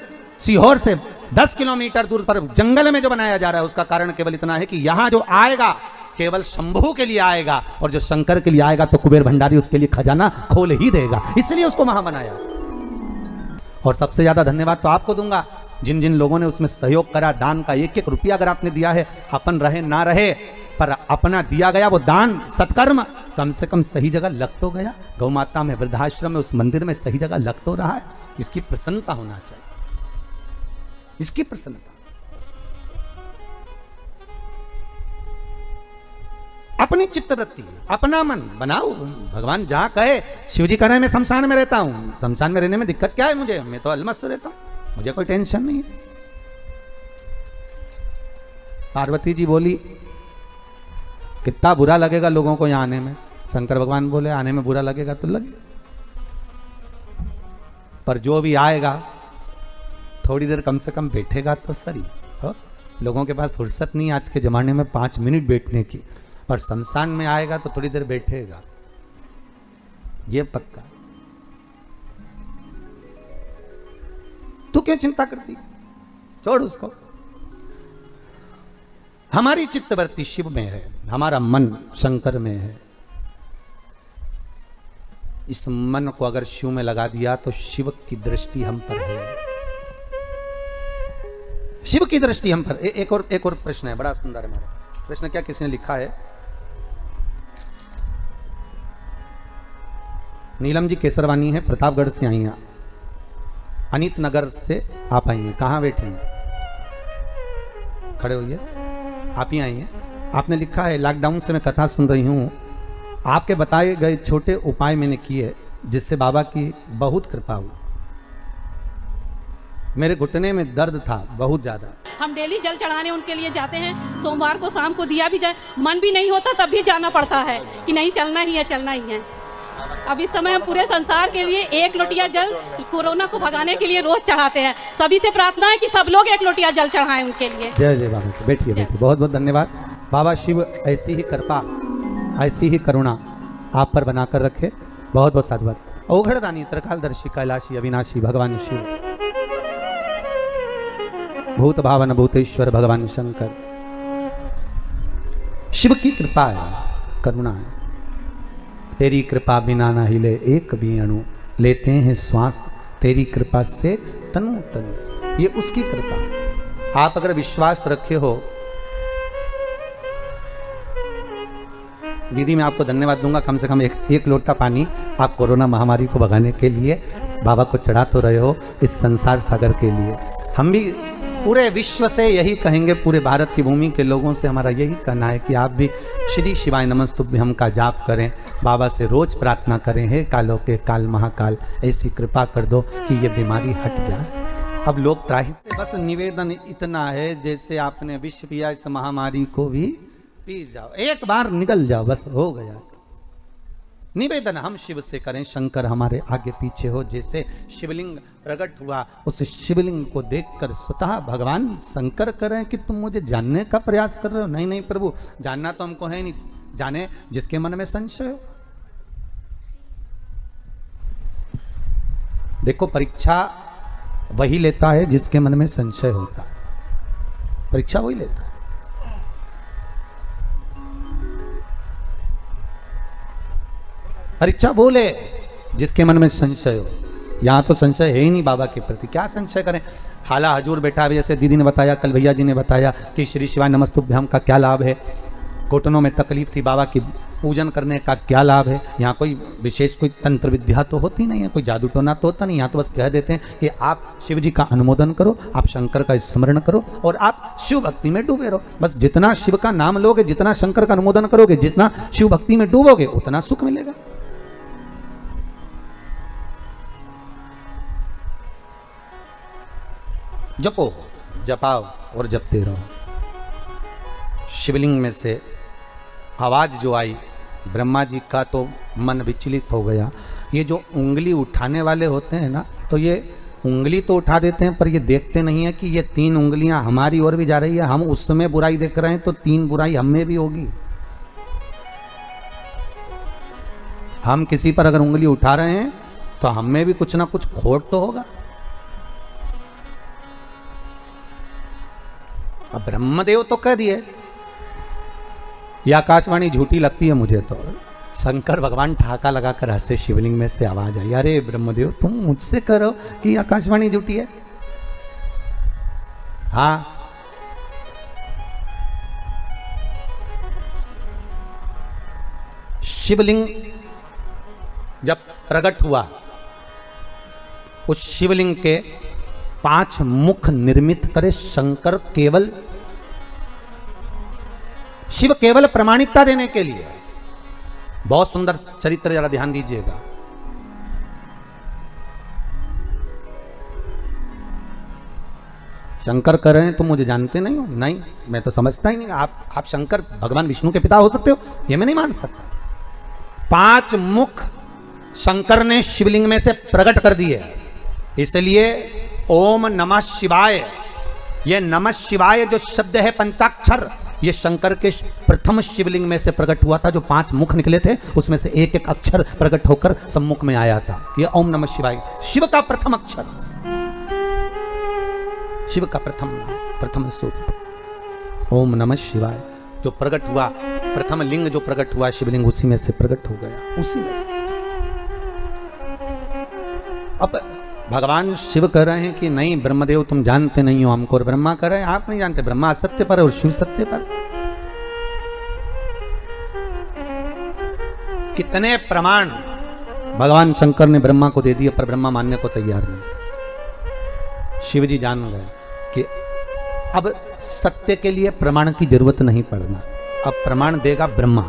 सीहोर से 10 किलोमीटर दूर पर जंगल में जो बनाया जा रहा है, उसका कारण केवल इतना है कि यहां जो आएगा केवल शंभू के लिए आएगा, और जो शंकर के लिए आएगा तो कुबेर भंडारी उसके लिए खजाना खोल ही देगा, इसलिए उसको वहां बनाया। और सबसे ज्यादा धन्यवाद तो आपको दूंगा जिन जिन लोगों ने उसमें सहयोग करा। दान का एक एक रुपया अगर आपने दिया है, अपन रहे ना रहे, पर अपना दिया गया वो दान सत्कर्म कम से कम सही जगह लग तो गया। गौ माता में, वृद्धाश्रम में, उस मंदिर में सही जगह लग तो रहा है। इसकी प्रसन्नता होना चाहिए, इसकी प्रसन्नता। अपनी चित्तवृत्ति, अपना मन बनाओ। भगवान जहां कहे, शिव जी कह रहे हैं मैं शमशान में रहता हूं, शमशान में रहने में दिक्कत क्या है मुझे? मैं तो अलमस्त रहता हूं, मुझे कोई टेंशन नहीं है। पार्वती जी बोली कितना बुरा लगेगा लोगों को यहां आने में। शंकर भगवान बोले आने में बुरा लगेगा तो लगे, पर जो भी आएगा थोड़ी देर कम से कम बैठेगा तो सही हो। लोगों के पास फुर्सत नहीं आज के जमाने में 5 मिनट बैठने की, पर शमशान में आएगा तो थोड़ी देर बैठेगा। ये पक्का। तू क्यों चिंता करती, छोड़ उसको। हमारी चित्तवृत्ति शिव में है, हमारा मन शंकर में है। इस मन को अगर शिव में लगा दिया तो शिव की दृष्टि हम पर है, शिव की दृष्टि हम पर। एक और प्रश्न है, बड़ा सुंदर है मेरा प्रश्न। क्या किसने लिखा है? नीलम जी केसरवानी है, प्रतापगढ़ से आई हैं, अनित नगर से आप आई हैं। कहाँ बैठी हैं? खड़े होइए, आप ही आई हैं। आपने लिखा है, लॉकडाउन से मैं कथा सुन रही हूँ, आपके बताए गए छोटे उपाय मैंने किए जिससे बाबा की बहुत कृपा हुई। मेरे घुटने में दर्द था बहुत ज़्यादा। हम डेली जल चढ़ाने उनके लिए जाते हैं, सोमवार को शाम को दिया भी जाए, मन भी नहीं होता तब भी जाना पड़ता है कि नहीं चलना ही है, चलना ही है। अब इस समय हम पूरे संसार के लिए 1 लोटिया जल कोरोना को भगाने के लिए रोज चढ़ाते हैं। सभी से प्रार्थना है कि सब लोग 1 लोटिया जल चढ़ाएं उनके लिए। जय जय बाबा। बैठिए बैठिए, बहुत बहुत धन्यवाद। बाबा शिव ऐसी ही कृपा, ऐसी ही करुणा आप पर बनाकर रखे। बहुत बहुत साधुवाद। औघड़ रानी, त्रिकालदर्शी, कैलाशी, अविनाशी भगवान शिव, भूत भावन भूतेश्वर भगवान शंकर। शिव की कृपा है, करुणा है। तेरी कृपा बिना ना हिले एक भी अणु, लेते हैं श्वास तेरी कृपा से तनु तनु। ये उसकी कृपा। आप अगर विश्वास रखे हो, दीदी मैं आपको धन्यवाद दूंगा, कम से कम एक लोटा पानी आप कोरोना महामारी को भगाने के लिए बाबा को चढ़ा तो रहे हो, इस संसार सागर के लिए। हम भी पूरे विश्व से यही कहेंगे, पूरे भारत की भूमि के लोगों से हमारा यही कहना है कि आप भी श्री शिवाय नमस्तुभ्यम का जाप करें, बाबा से रोज प्रार्थना करें, हे कालों के काल महाकाल ऐसी कृपा कर दो कि ये बीमारी हट जाए। अब लोग त्राही, बस निवेदन इतना है, जैसे आपने विष पिया इस महामारी को भी पी जाओ, एक बार निकल जाओ, बस हो गया। निवेदन हम शिव से करें, शंकर हमारे आगे पीछे हो। जैसे शिवलिंग प्रकट हुआ, उस शिवलिंग को देखकर स्वतः भगवान शंकर करें कि तुम मुझे जानने का प्रयास कर रहे हो। नहीं नहीं प्रभु, जानना तो हमको है नहीं, जाने जिसके मन में संशय हो। देखो, परीक्षा वही लेता है जिसके मन में संशय होता है, परीक्षा वही लेता है। परीक्षा बोले जिसके मन में संशय हो। यहाँ तो संशय है ही नहीं बाबा के प्रति, क्या संशय करें। हाला हजूर बैठा है, जैसे दीदी ने बताया, कल भैया जी ने बताया कि श्री शिवाय नमस्तुभ्यम का क्या लाभ है। घुटनों में तकलीफ थी, बाबा की पूजन करने का क्या लाभ है। यहाँ कोई विशेष कोई तंत्र विद्या तो होती नहीं है, कोई जादू टोना तो होता नहीं। यहाँ तो बस कह देते हैं कि आप शिव जी का अनुमोदन करो, आप शंकर का स्मरण करो और आप शिव भक्ति में डूबे रहो। बस जितना शिव का नाम लोगे, जितना शंकर का अनुमोदन करोगे, जितना शिव भक्ति में डूबोगे, उतना सुख मिलेगा। जपो, जपाओ और जपते रहो। शिवलिंग में से आवाज जो आई, ब्रह्मा जी का तो मन विचलित हो गया। ये जो उंगली उठाने वाले होते हैं ना, तो ये उंगली तो उठा देते हैं, पर ये देखते नहीं है कि ये 3 उंगलियां हमारी ओर भी जा रही है। हम उसमें बुराई देख रहे हैं तो 3 बुराई हम में भी होगी। हम किसी पर अगर उंगली उठा रहे हैं तो हम में भी कुछ ना कुछ खोट तो होगा। अब ब्रह्मदेव तो कह दिए, ये आकाशवाणी झूठी लगती है मुझे तो। शंकर भगवान ठाका लगाकर हंसे, शिवलिंग में से आवाज आई, अरे ब्रह्मदेव तुम मुझसे करो कि आकाशवाणी झूठी है। हाँ, शिवलिंग जब प्रकट हुआ, उस शिवलिंग के 5 मुख निर्मित करे शंकर, केवल शिव केवल प्रमाणिकता देने के लिए। बहुत सुंदर चरित्र, जरा ध्यान दीजिएगा। शंकर कह रहे हैं तुम मुझे जानते नहीं हो। नहीं, मैं तो समझता ही नहीं। आप शंकर भगवान विष्णु के पिता हो सकते हो, ये मैं नहीं मान सकता। 5 मुख शंकर ने शिवलिंग में से प्रकट कर दिए, इसलिए ओम नमः शिवाय, ये नमः शिवाय जो शब्द है पंचाक्षर, ये शंकर के प्रथम शिवलिंग में से प्रकट हुआ था, जो 5 मुख निकले थे उसमें से एक एक अक्षर प्रकट होकर सम्मुख में आया था। ये ओम नमः शिवाय शिव का प्रथम अक्षर, शिव का प्रथम स्वरूप ओम नमः शिवाय जो प्रकट हुआ, प्रथम लिंग जो प्रकट हुआ शिवलिंग, उसी में से प्रकट हो गया, उसी में से। अब भगवान शिव कह रहे हैं कि नहीं ब्रह्मदेव तुम जानते नहीं हो हमको, और ब्रह्मा कह रहे हैं आप नहीं जानते, ब्रह्मा सत्य पर है और शिव सत्य पर। कितने प्रमाण भगवान शंकर ने ब्रह्मा को दे दिए, पर ब्रह्मा मानने को तैयार नहीं। शिव जी जान गए कि अब सत्य के लिए प्रमाण की जरूरत नहीं पड़ना, अब प्रमाण देगा ब्रह्मा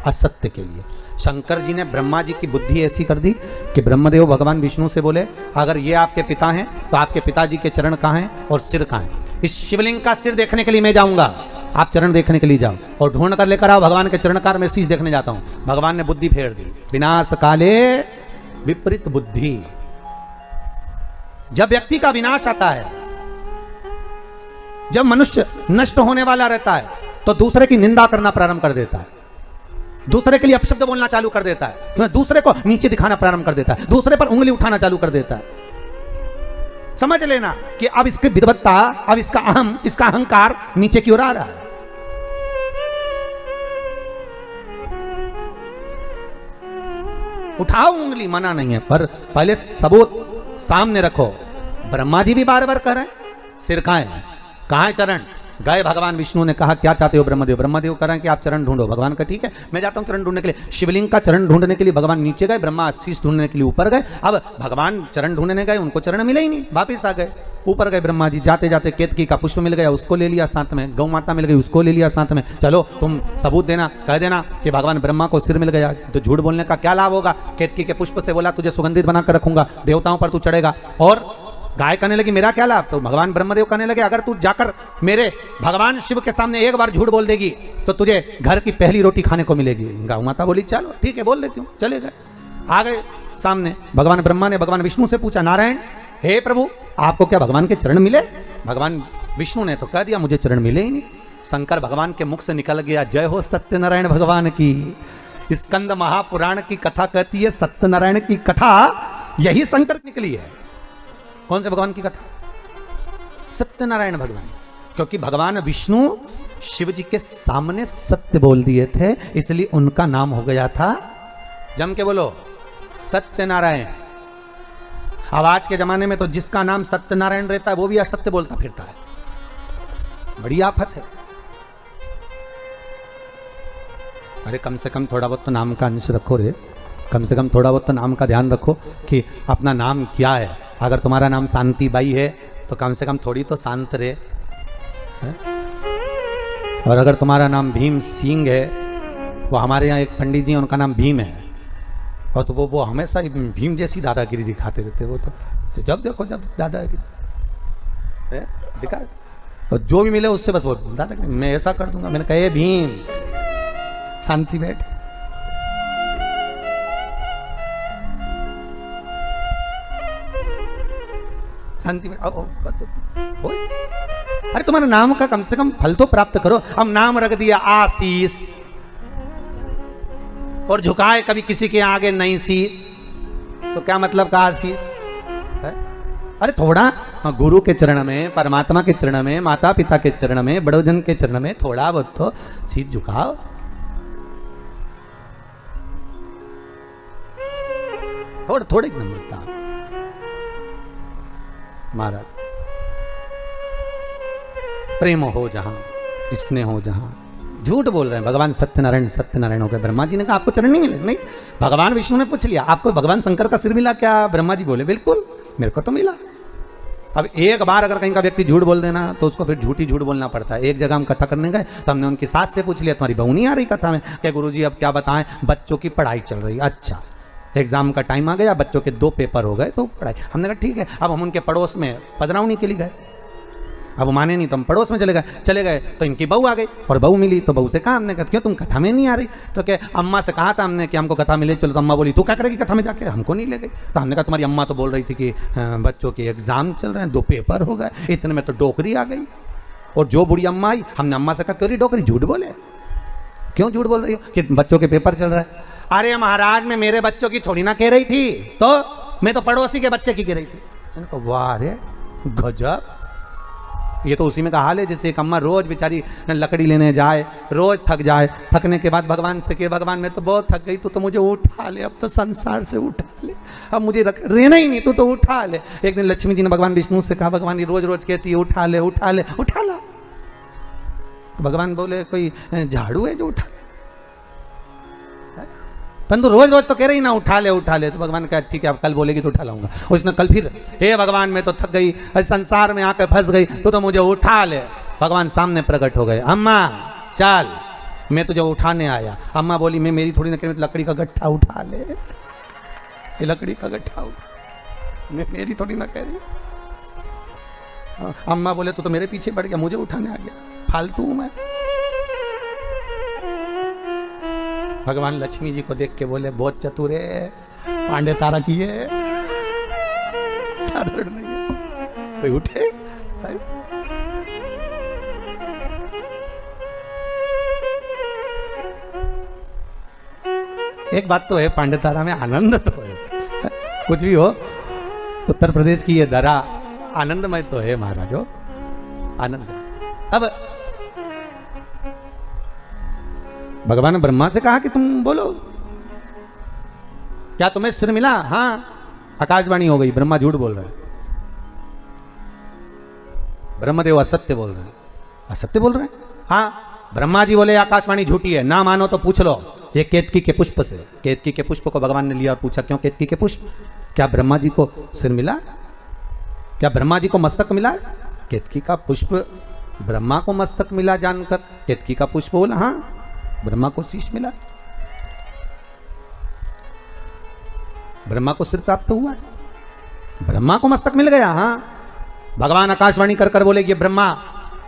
असत्य के लिए। शंकर जी ने ब्रह्मा जी की बुद्धि ऐसी कर दी कि ब्रह्मदेव भगवान विष्णु से बोले अगर ये आपके पिता हैं तो आपके पिताजी के चरण कहाँ हैं और सिर कहाँ हैं। इस शिवलिंग का सिर देखने के लिए मैं जाऊंगा, आप चरण देखने के लिए जाओ और ढूंढ कर लेकर आओ भगवान के चरणकार, मैं शीश देखने जाता हूं। भगवान ने बुद्धि फेर दी, विनाश काले विपरीत बुद्धि। जब व्यक्ति का विनाश आता है, जब मनुष्य नष्ट होने वाला रहता है, तो दूसरे की निंदा करना प्रारंभ कर देता है, दूसरे के लिए अपशब्द बोलना चालू कर देता है, दूसरे को नीचे दिखाना प्रारंभ कर देता है, दूसरे पर उंगली उठाना चालू कर देता है। समझ लेना कि अब इसकी विद्वत्ता, अब इसका अहम, इसका अहंकार नीचे की ओर आ रहा है। उठाओ उंगली, मना नहीं है, पर पहले सबूत सामने रखो। ब्रह्मा जी भी बार बार कह रहे हैं सिर कहाँ है, कहाँ है चरण। गए भगवान विष्णु ने कहा क्या चाहते हो ब्रह्मदेव, ब्रह्मदेव कह रहे हैं कि आप चरण ढूंढो। भगवान का ठीक है मैं जाता हूं चरण ढूंढने के लिए। शिवलिंग का चरण ढूंढने के लिए भगवान नीचे गए, ब्रह्मा शीश ढूंढने के लिए ऊपर गए। अब भगवान चरण ढूंढने गए, उनको चरण मिले ही नहीं, वापिस आ गए। ऊपर गए ब्रह्मा जी, जाते जाते केतकी का पुष्प मिल गया, उसको ले लिया साथ में, गौ माता मिल गई, उसको ले लिया साथ में। चलो तुम सबूत देना, कह देना कि भगवान ब्रह्मा को सिर मिल गया, तो झूठ बोलने का क्या लाभ होगा। केतकी के पुष्प से बोला तुझे सुगंधित बनाकर रखूंगा, देवताओं पर तू चढ़ेगा। और गाय कहने लगी मेरा क्या लाभ, तो भगवान ब्रह्मदेव कहने लगे अगर तू जाकर मेरे भगवान शिव के सामने एक बार झूठ बोल देगी तो तुझे घर की पहली रोटी खाने को मिलेगी। गौ माता बोली चलो ठीक है बोल देती हूँ। चले गए, आ गए सामने। भगवान ब्रह्मा ने भगवान विष्णु से पूछा नारायण हे प्रभु आपको क्या भगवान के चरण मिले। भगवान विष्णु ने तो कह दिया मुझे चरण मिले ही नहीं। शंकर भगवान के मुख से निकल गया जय हो सत्यनारायण भगवान की। स्कंद महापुराण की कथा कहती है सत्यनारायण की कथा यही शंकर निकली है। कौन से भगवान की कथा, सत्यनारायण भगवान। क्योंकि भगवान विष्णु शिव जी के सामने सत्य बोल दिए थे, इसलिए उनका नाम हो गया था, जम के बोलो, सत्यनारायण। अब आज के जमाने में तो जिसका नाम सत्यनारायण रहता है वो भी असत्य बोलता फिरता है, बड़ी आफत है। अरे कम से कम थोड़ा बहुत तो नाम का अंश रखो रे, कम से कम थोड़ा बहुत तो नाम का ध्यान रखो कि अपना नाम क्या है। अगर तुम्हारा नाम शांति बाई है तो कम से कम थोड़ी तो शांत रहे है? और अगर तुम्हारा नाम भीम सिंह है, वो हमारे यहाँ एक पंडित जी हैं उनका नाम भीम है, और तो वो हमेशा भीम जैसी दादागिरी दिखाते रहते। वो तो जब देखो जब दादागिरी दिखा, और जो भी मिले उससे बस वो दादागिरी मैं ऐसा कर दूंगा। मैंने कहा भीम शांति बैठ, शांति में अरे तुम्हारे नाम का कम से कम फल तो प्राप्त करो। अब नाम रख दिया आशीष और झुकाए कभी किसी के आगे नहीं शीश, तो क्या मतलब का आशीष है? अरे थोड़ा गुरु के चरण में, परमात्मा के चरण में, माता पिता के चरण में, बड़ोजन के चरण में थोड़ा बहुत तो शीश झुकाओ। थोड़ी नम्रता महाराज। प्रेम हो जहां, स्नेह हो जहां। झूठ बोल रहे हैं भगवान सत्यनारायण सत्यनारायण हो गए। ब्रह्मा जी ने कहा आपको चरण नहीं मिले। नहीं, भगवान विष्णु ने पूछ लिया आपको भगवान शंकर का सिर मिला क्या। ब्रह्मा जी बोले बिल्कुल मेरे को तो मिला। अब एक बार अगर कहीं का व्यक्ति झूठ बोल देना तो उसको फिर झूठी झूठ बोलना पड़ता है। एक जगह हम कथा करने गए तो हमने उनकी सास से पूछ लिया तुम्हारी बहू नहीं आ रही कथा में क्या। गुरुजी अब क्या बताएं, बच्चों की पढ़ाई चल रही। अच्छा, एग्जाम का टाइम आ गया, बच्चों के 2 पेपर हो गए तो पढ़ाई। हमने कहा ठीक है। अब हम उनके पड़ोस में पधरावनी के लिए गए, अब माने नहीं तो हम पड़ोस में चले गए तो इनकी बहू आ गई और बहू मिली तो बहू से कहा हमने कहा क्यों तुम कथा में नहीं आ रही। तो क्या अम्मा से कहा था हमने कि हमको कथा मिले चलो। तो अम्मा बोली तू क्या करेगी कथा में जाके, हमको नहीं ले गई। तो हमने कहा तुम्हारी अम्मा तो बोल रही थी कि बच्चों के एग्जाम चल रहे हैं, 2 पेपर हो गए, इतने में तो डोकरी आ गई। और जो बूढ़ी अम्मा आई, हमने अम्मा से कहा क्यों डोकरी झूठ बोले, क्यों झूठ बोल रही हो कि बच्चों के पेपर चल रहा है। अरे महाराज मैं मेरे बच्चों की थोड़ी ना कह रही थी, तो मैं तो पड़ोसी के बच्चे की कह रही थी। मैंने कहा वाह रे गजब, ये तो उसी में का हाल है जैसे एक अम्मा रोज बेचारी लकड़ी लेने जाए, रोज थक जाए, थकने के बाद भगवान से कहे भगवान मैं तो बहुत थक गई, तू तो मुझे उठा ले, अब तो संसार से उठा ले, अब मुझे रहना ही नहीं, तू तो उठा ले। एक दिन लक्ष्मी जी ने भगवान विष्णु से कहा भगवान ये रोज रोज कहती है उठा ले उठा ले उठा ला, तो भगवान बोले कोई झाड़ू है जो उठा ले, परंतु रोज रोज तो कह रही ना उठा ले, तो भगवान कहा ठीक है अब कल बोलेगी तो उठा लाऊंगा। उसने कल फिर हे भगवान मैं तो थक गई, संसार में आकर फंस गई, तो मुझे उठा ले। भगवान सामने प्रकट हो गए, अम्मा चल मैं तुझे उठाने आया। अम्मा बोली मैं मेरी थोड़ी ना कह रही, लकड़ी का गट्ठा उठा ले, ये लकड़ी का गट्ठा उठा, मैं मेरी थोड़ी ना कह रही। अम्मा बोले तो मेरे पीछे बढ़ गया, मुझे उठाने आ गया, फालतू हूं मैं। भगवान लक्ष्मी जी को देख के बोले बहुत चतुर है, पांडे तारा की है, साधारण नहीं है, कोई उठे। एक बात तो है पांडे तारा में आनंद तो है, कुछ भी हो उत्तर प्रदेश की ये दरा आनंदमय तो है महाराजो, आनंद। अब भगवान ने ब्रह्मा से कहा कि तुम बोलो क्या तुम्हें सिर मिला? हाँ आकाशवाणी हो गई, ब्रह्मा झूठ बोल रहे हैं, ब्रह्मदेव असत्य बोल रहे हैं, असत्य बोल रहे हैं। हाँ ब्रह्मा जी बोले आकाशवाणी झूठी है, ना मानो तो पूछ लो ये केतकी के पुष्प से। केतकी के पुष्प को भगवान ने लिया और पूछा क्यों केतकी के पुष्प, क्या ब्रह्मा जी को सिर मिला, क्या ब्रह्मा जी को मस्तक मिला? केतकी का पुष्प ब्रह्मा को मस्तक मिला जानकर केतकी का पुष्प बोला हाँ ब्रह्मा को शीश मिला, ब्रह्मा को सिर प्राप्त हुआ है, ब्रह्मा को मस्तक मिल गया। हाँ भगवान आकाशवाणी कर कर बोले ये ब्रह्मा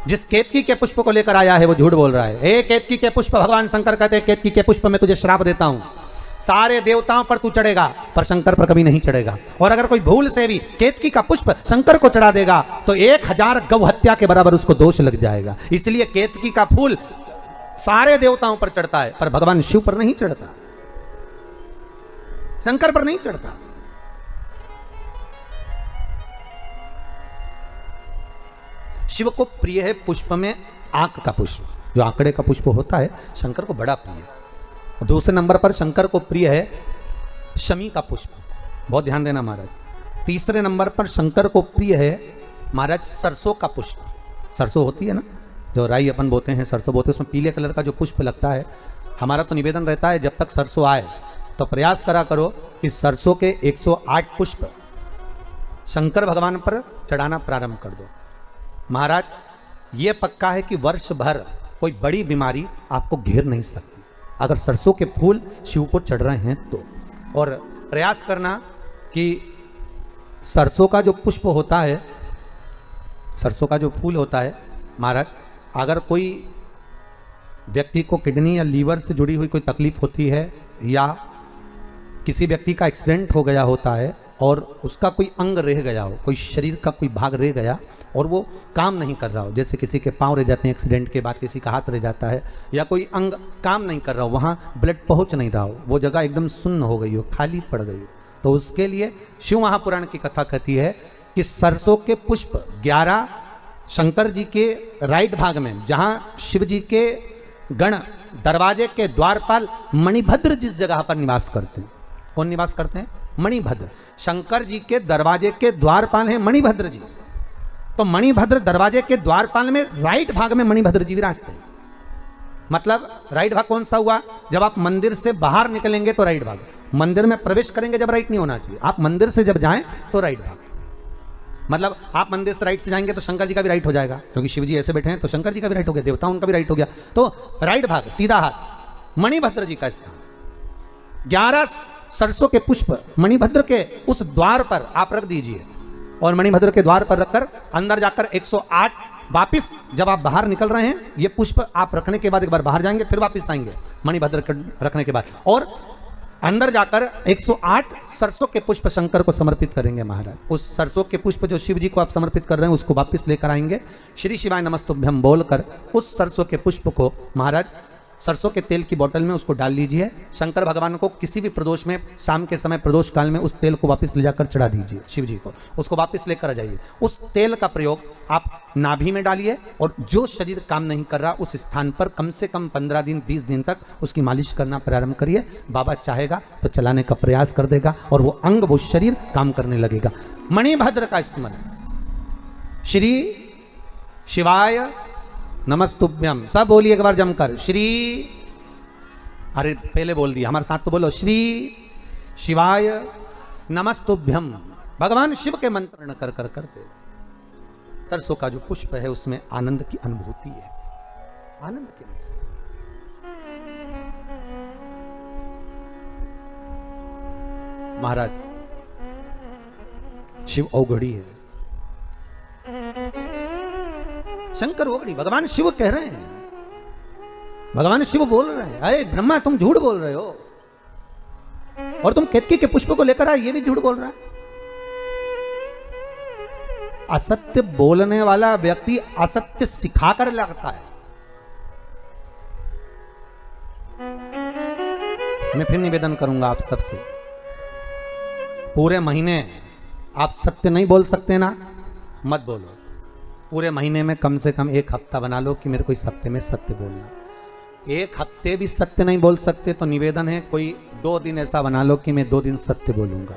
जिस केतकी के पुष्प को लेकर आया है वो झूठ बोल रहा है। हे केतकी के पुष्प, भगवान शंकर कहते हैं केतकी के पुष्प में तुझे श्राप देता हूं, सारे देवताओं पर तू चढ़ेगा पर शंकर पर कभी नहीं चढ़ेगा, और अगर कोई भूल से भी केतकी का पुष्प शंकर को चढ़ा देगा तो 1000 गौ हत्या के बराबर उसको दोष लग जाएगा। इसलिए केतकी का फूल सारे देवताओं पर चढ़ता है पर भगवान शिव पर नहीं चढ़ता, शंकर पर नहीं चढ़ता। शिव को प्रिय है पुष्प में आंक का पुष्प, जो आंकड़े का पुष्प होता है शंकर को बड़ा प्रिय है। और दूसरे नंबर पर शंकर को प्रिय है शमी का पुष्प, बहुत ध्यान देना महाराज। तीसरे नंबर पर शंकर को प्रिय है महाराज सरसों का पुष्प, सरसों होती है ना जो राई अपन बोते हैं, सरसों बोते हैं, उसमें पीले कलर का जो पुष्प लगता है। हमारा तो निवेदन रहता है जब तक सरसों आए तो प्रयास करा करो कि सरसों के 108 पुष्प शंकर भगवान पर चढ़ाना प्रारंभ कर दो। महाराज ये पक्का है कि वर्ष भर कोई बड़ी बीमारी आपको घेर नहीं सकती अगर सरसों के फूल शिव को चढ़ रहे हैं तो। और प्रयास करना कि सरसों का जो पुष्प होता है, सरसों का जो फूल होता है महाराज, अगर कोई व्यक्ति को किडनी या लीवर से जुड़ी हुई कोई तकलीफ होती है या किसी व्यक्ति का एक्सीडेंट हो गया होता है और उसका कोई अंग रह गया हो, कोई शरीर का कोई भाग रह गया और वो काम नहीं कर रहा हो, जैसे किसी के पाँव रह जाते हैं एक्सीडेंट के बाद, किसी का हाथ रह जाता है, या कोई अंग काम नहीं कर रहा हो, वहाँ ब्लड पहुँच नहीं रहा हो, वो जगह एकदम सुन्न हो गई हो, खाली पड़ गई हो, तो उसके लिए शिव महापुराण की कथा कहती है कि सरसों के पुष्प 11 शंकर जी के राइट भाग में, जहाँ शिव जी के गण दरवाजे के द्वारपाल मणिभद्र जिस जगह पर निवास करते हैं, कौन निवास करते हैं? मणिभद्र। शंकर जी के दरवाजे के द्वारपाल हैं मणिभद्र जी, तो मणिभद्र दरवाजे के द्वारपाल में राइट भाग में मणिभद्र जी विराजते हैं। मतलब राइट भाग कौन सा हुआ? जब आप मंदिर से बाहर निकलेंगे तो राइट भाग, मंदिर में प्रवेश करेंगे जब राइट नहीं होना चाहिए, आप मंदिर से जब जाएं तो राइट भाग। मतलब आप मंदिर से राइट से जाएंगे तो शंकर जी का भी राइट हो जाएगा, क्योंकि शिव जी ऐसे बैठे हैं तो शंकर जी का भी राइट हो गया, देवता उनका भी राइट हो गया, तो राइट भाग सीधा हाथ मणिभद्र जी का स्थान। 11 सरसों के पुष्प मणिभद्र के उस द्वार पर आप रख दीजिए, और मणिभद्र के द्वार पर रखकर अंदर जाकर 108 वापिस जब आप बाहर निकल रहे हैं ये पुष्प आप रखने के बाद एक बार बाहर जाएंगे, फिर वापस आएंगे मणिभद्र रखने के बाद, और अंदर जाकर 108 सरसों के पुष्प शंकर को समर्पित करेंगे महाराज। उस सरसों के पुष्प जो शिव जी को आप समर्पित कर रहे हैं उसको वापस लेकर आएंगे। श्री शिवाय नमस्तुभ्यम बोलकर उस सरसों के पुष्प को महाराज सरसों के तेल की बोतल में उसको डाल लीजिए। शंकर भगवान को किसी भी प्रदोष में शाम के समय प्रदोष काल में उस तेल को वापस ले जाकर चढ़ा दीजिए शिव जी को, उसको वापस लेकर आ जाइए। उस तेल का प्रयोग आप नाभि में डालिए और जो शरीर काम नहीं कर रहा उस स्थान पर कम से कम 15 दिन 20 दिन तक उसकी मालिश करना प्रारंभ करिए। बाबा चाहेगा तो चलाने का प्रयास कर देगा और वो अंग वो शरीर काम करने लगेगा। मणिभद्र का स्मरण। श्री शिवाय नमस्तुभ्यम, सब बोलिए एक बार जमकर। श्री, अरे पहले बोल दिया, हमारे साथ तो बोलो। श्री शिवाय नमस्तुभ्यम। भगवान शिव के मंत्रण कर कर करते सरसों का जो पुष्प है उसमें आनंद की अनुभूति है, आनंद की। महाराज शिव औघड़ी है, शंकर ओगड़ी, भगवान शिव कह रहे हैं, भगवान शिव बोल रहे हैं, अरे ब्रह्मा तुम झूठ बोल रहे हो और तुम केतकी के पुष्प को लेकर आए, ये भी झूठ बोल रहा है। असत्य बोलने वाला व्यक्ति असत्य सिखाकर लगता है। मैं फिर निवेदन करूंगा आप सबसे, पूरे महीने आप सत्य नहीं बोल सकते ना, मत बोलो। पूरे महीने में कम से कम एक हफ्ता बना लो कि मेरे को इस हफ्ते में सत्य बोलना। एक हफ्ते भी सत्य नहीं बोल सकते तो निवेदन है कोई 2 दिन ऐसा बना लो कि मैं 2 दिन सत्य बोलूंगा।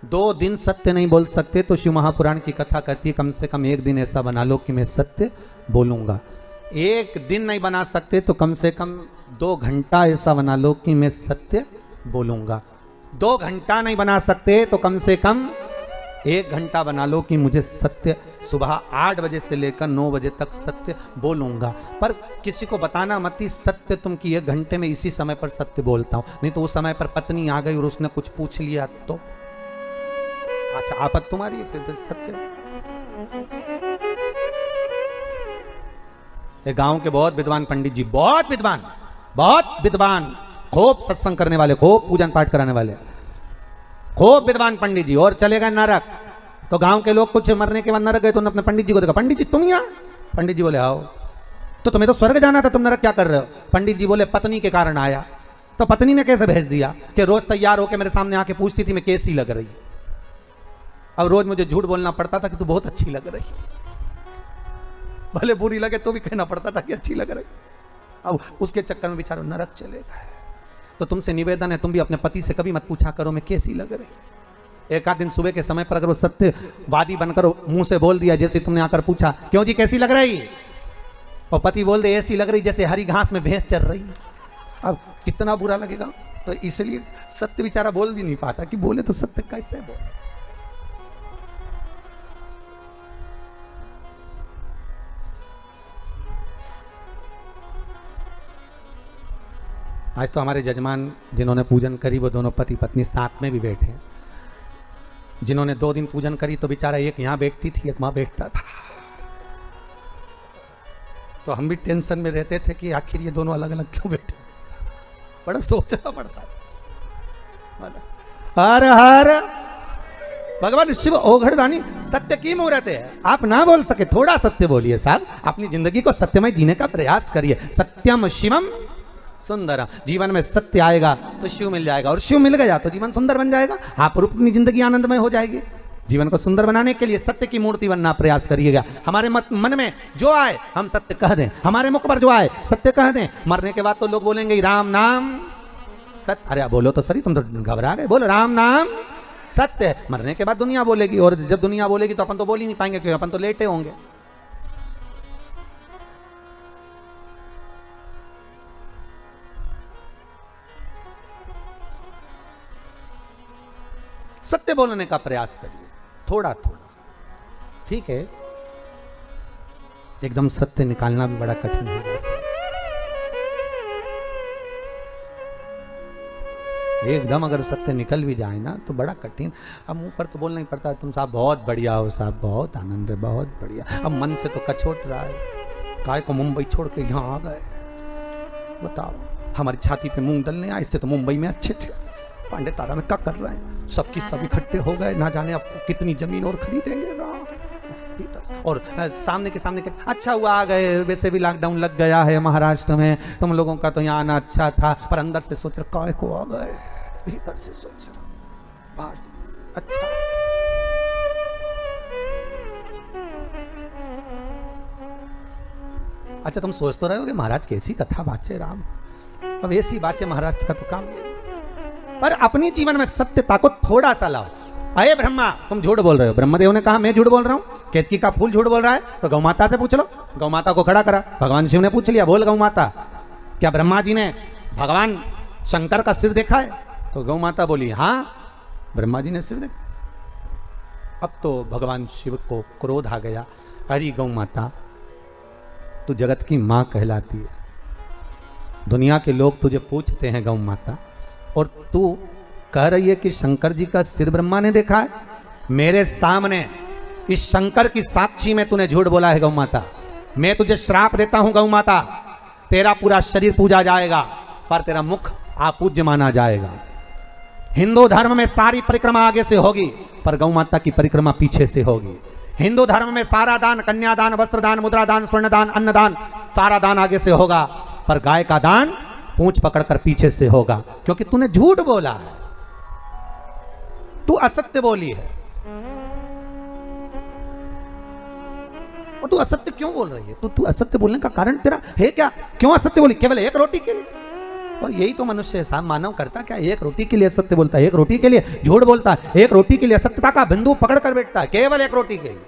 2 दिन सत्य नहीं बोल सकते तो शिव महापुराण की कथा कहती है कम से कम 1 दिन ऐसा बना लो कि मैं सत्य बोलूंगा। 1 दिन नहीं बना सकते तो कम से कम 2 घंटा ऐसा बना लो कि मैं सत्य बोलूंगा। 2 घंटा नहीं बना सकते तो कम से कम 1 घंटा बना लो कि मुझे सत्य सुबह 8 बजे से लेकर 9 बजे तक सत्य बोलूंगा। पर किसी को बताना मत ही सत्य तुम कि 1 घंटे में इसी समय पर सत्य बोलता हूं, नहीं तो उस समय पर पत्नी आ गई और उसने कुछ पूछ लिया तो अच्छा आपत तुम्हारी, फिर सत्य। एक गांव के बहुत विद्वान पंडित जी, बहुत विद्वान, खूब सत्संग करने वाले, खूब पूजन पाठ कराने वाले, खूब विद्वान पंडित जी, और चले गए नरक। तो गांव के लोग कुछ मरने के बाद नरक गए तो उन्होंने अपने पंडित जी को देखा, पंडित जी तुम यहाँ? पंडित जी बोले आओ। तो तुम्हें तो स्वर्ग जाना था, तुम नरक क्या कर रहे हो? पंडित जी बोले पत्नी के कारण आया। तो पत्नी ने कैसे भेज दिया कि रोज तैयार होकर मेरे सामने आके पूछती थी मैं कैसी लग रही। अब रोज मुझे झूठ बोलना पड़ता था कि तू बहुत अच्छी लग रही, भले बुरी लगे तो भी कहना पड़ता था कि अच्छी लग रही। अब उसके चक्कर में बेचारा नरक चले गए। तो तुमसे निवेदन है तुम भी अपने पति से कभी मत पूछा करो मैं कैसी लग रही। एक आध दिन सुबह के समय पर अगर वो सत्यवादी बनकर मुंह से बोल दिया, जैसे तुमने आकर पूछा क्यों जी कैसी लग रही, और पति बोल दे ऐसी लग रही जैसे हरी घास में भैंस चल रही, अब कितना बुरा लगेगा। तो इसलिए सत्य बेचारा बोल भी नहीं पाता कि बोले तो सत्य कैसे बोले। आज तो हमारे जजमान जिन्होंने पूजन करी वो दोनों पति पत्नी साथ में भी बैठे। जिन्होंने 2 दिन पूजन करी तो बेचारा एक यहाँ बैठती थी, एक वहां बैठता था। तो हम भी टेंशन में रहते थे कि आखिर ये दोनों अलग अलग क्यों बैठे, बड़ा सोचना पड़ता था। हर हर भगवान शिव औघड़दानी सत्य की मूर्त है। आप ना बोल सके थोड़ा सत्य बोलिए साहब, अपनी जिंदगी को सत्यमय जीने का प्रयास करिए। सत्यम शिवम सुंदर, जीवन में सत्य आएगा तो शिव मिल जाएगा, और शिव मिल गया तो जीवन सुंदर बन जाएगा। आप अपनी जिंदगी आनंदमय हो जाएगी। जीवन को सुंदर बनाने के लिए सत्य की मूर्ति बनना प्रयास करिएगा। हमारे मन में जो आए हम सत्य कह दें, हमारे मुख पर जो आए सत्य कह दें। मरने के बाद तो लोग बोलेंगे राम नाम सत्य। अरे बोलो तो सही, तुम तो घबरा गए। बोलो राम नाम सत्य। मरने के बाद दुनिया बोलेगी, और जब दुनिया बोलेगी तो अपन तो बोल ही नहीं पाएंगे क्योंकि अपन तो लेटे होंगे। सत्य बोलने का प्रयास करिए थोड़ा थोड़ा, ठीक है। एकदम सत्य निकालना भी बड़ा कठिन हो जाता है। एकदम अगर सत्य निकल भी जाए ना तो बड़ा कठिन। अब मुंह पर तो बोलना ही पड़ता है तुम साहब बहुत बढ़िया हो, साहब बहुत आनंद है, बहुत बढ़िया। अब मन से तो कछोट रहा है, काय को मुंबई छोड़ के यहाँ आ गए। बताओ, हमारी छाती पे मूंग दलने आए, इससे तो मुंबई में अच्छे थे। पांडे तारा में क्या कर रहे हैं, सबकी सब इकट्ठे हो गए, ना जाने अब कितनी जमीन और खरीदेंगे ना। और सामने के सामने के अच्छा हुआ आ गए, वैसे भी लॉकडाउन लग गया है महाराष्ट्र में, तुम लोगों का तो यहाँ आना अच्छा था, पर अंदर से सोच रहा काय को आ गए, भीतर से सोच रहा बाहर से अच्छा। अच्छा तुम सोच तो रहे हो कि महाराज कैसी कथा बाचे राम, अब ऐसी बातें महाराष्ट्र का तो काम है, पर अपनी जीवन में सत्यता को थोड़ा सा लाओ। अरे ब्रह्मा तुम झूठ बोल रहे हो, ब्रह्मदेव ने कहा मैं झूठ बोल रहा हूँ, केतकी का फूल झूठ बोल रहा है, तो गौ माता से पूछ लो। गौ माता को खड़ा करा, भगवान शिव ने पूछ लिया, बोल गौ माता क्या ब्रह्मा जी ने भगवान शंकर का सिर देखा है? तो गौ माता बोली हाँ ब्रह्मा जी ने सिर देखा। अब तो भगवान शिव को क्रोध आ गया, अरे गौ माता तू जगत की माँ कहलाती है, दुनिया के लोग तुझे पूछते हैं गौ माता, और तू कह रही है कि शंकर जी का सिर ब्रह्मा ने देखा है? मेरे सामने इस शंकर की साक्षी में तूने झूठ बोला है गौ माता। मैं तुझे श्राप देता हूं गौ माता, तेरा पूरा शरीर पूजा जाएगा पर तेरा मुख अपूज्य माना जाएगा। हिंदू धर्म में सारी परिक्रमा आगे से होगी पर गौ माता की परिक्रमा पीछे से होगी। हिंदू धर्म में सारा दान, कन्यादान, वस्त्रदान, मुद्रादान, स्वर्णदान, अन्नदान, सारा दान आगे से होगा, पर गाय का दान पूंछ पकड़कर पीछे से होगा, क्योंकि तूने झूठ बोला है, तू असत्य बोली है। और तू असत्य क्यों बोल रही है? तू असत्य बोलने का कारण तेरा है क्या? क्यों असत्य बोली? केवल एक रोटी के लिए? और यही तो मनुष्य है साहब, मानव करता क्या, एक रोटी के लिए सत्य बोलता है, एक रोटी के लिए झूठ बोलता है, एक रोटी के लिए असत्यता का बिंदु पकड़ कर बैठता है, केवल एक रोटी के लिए।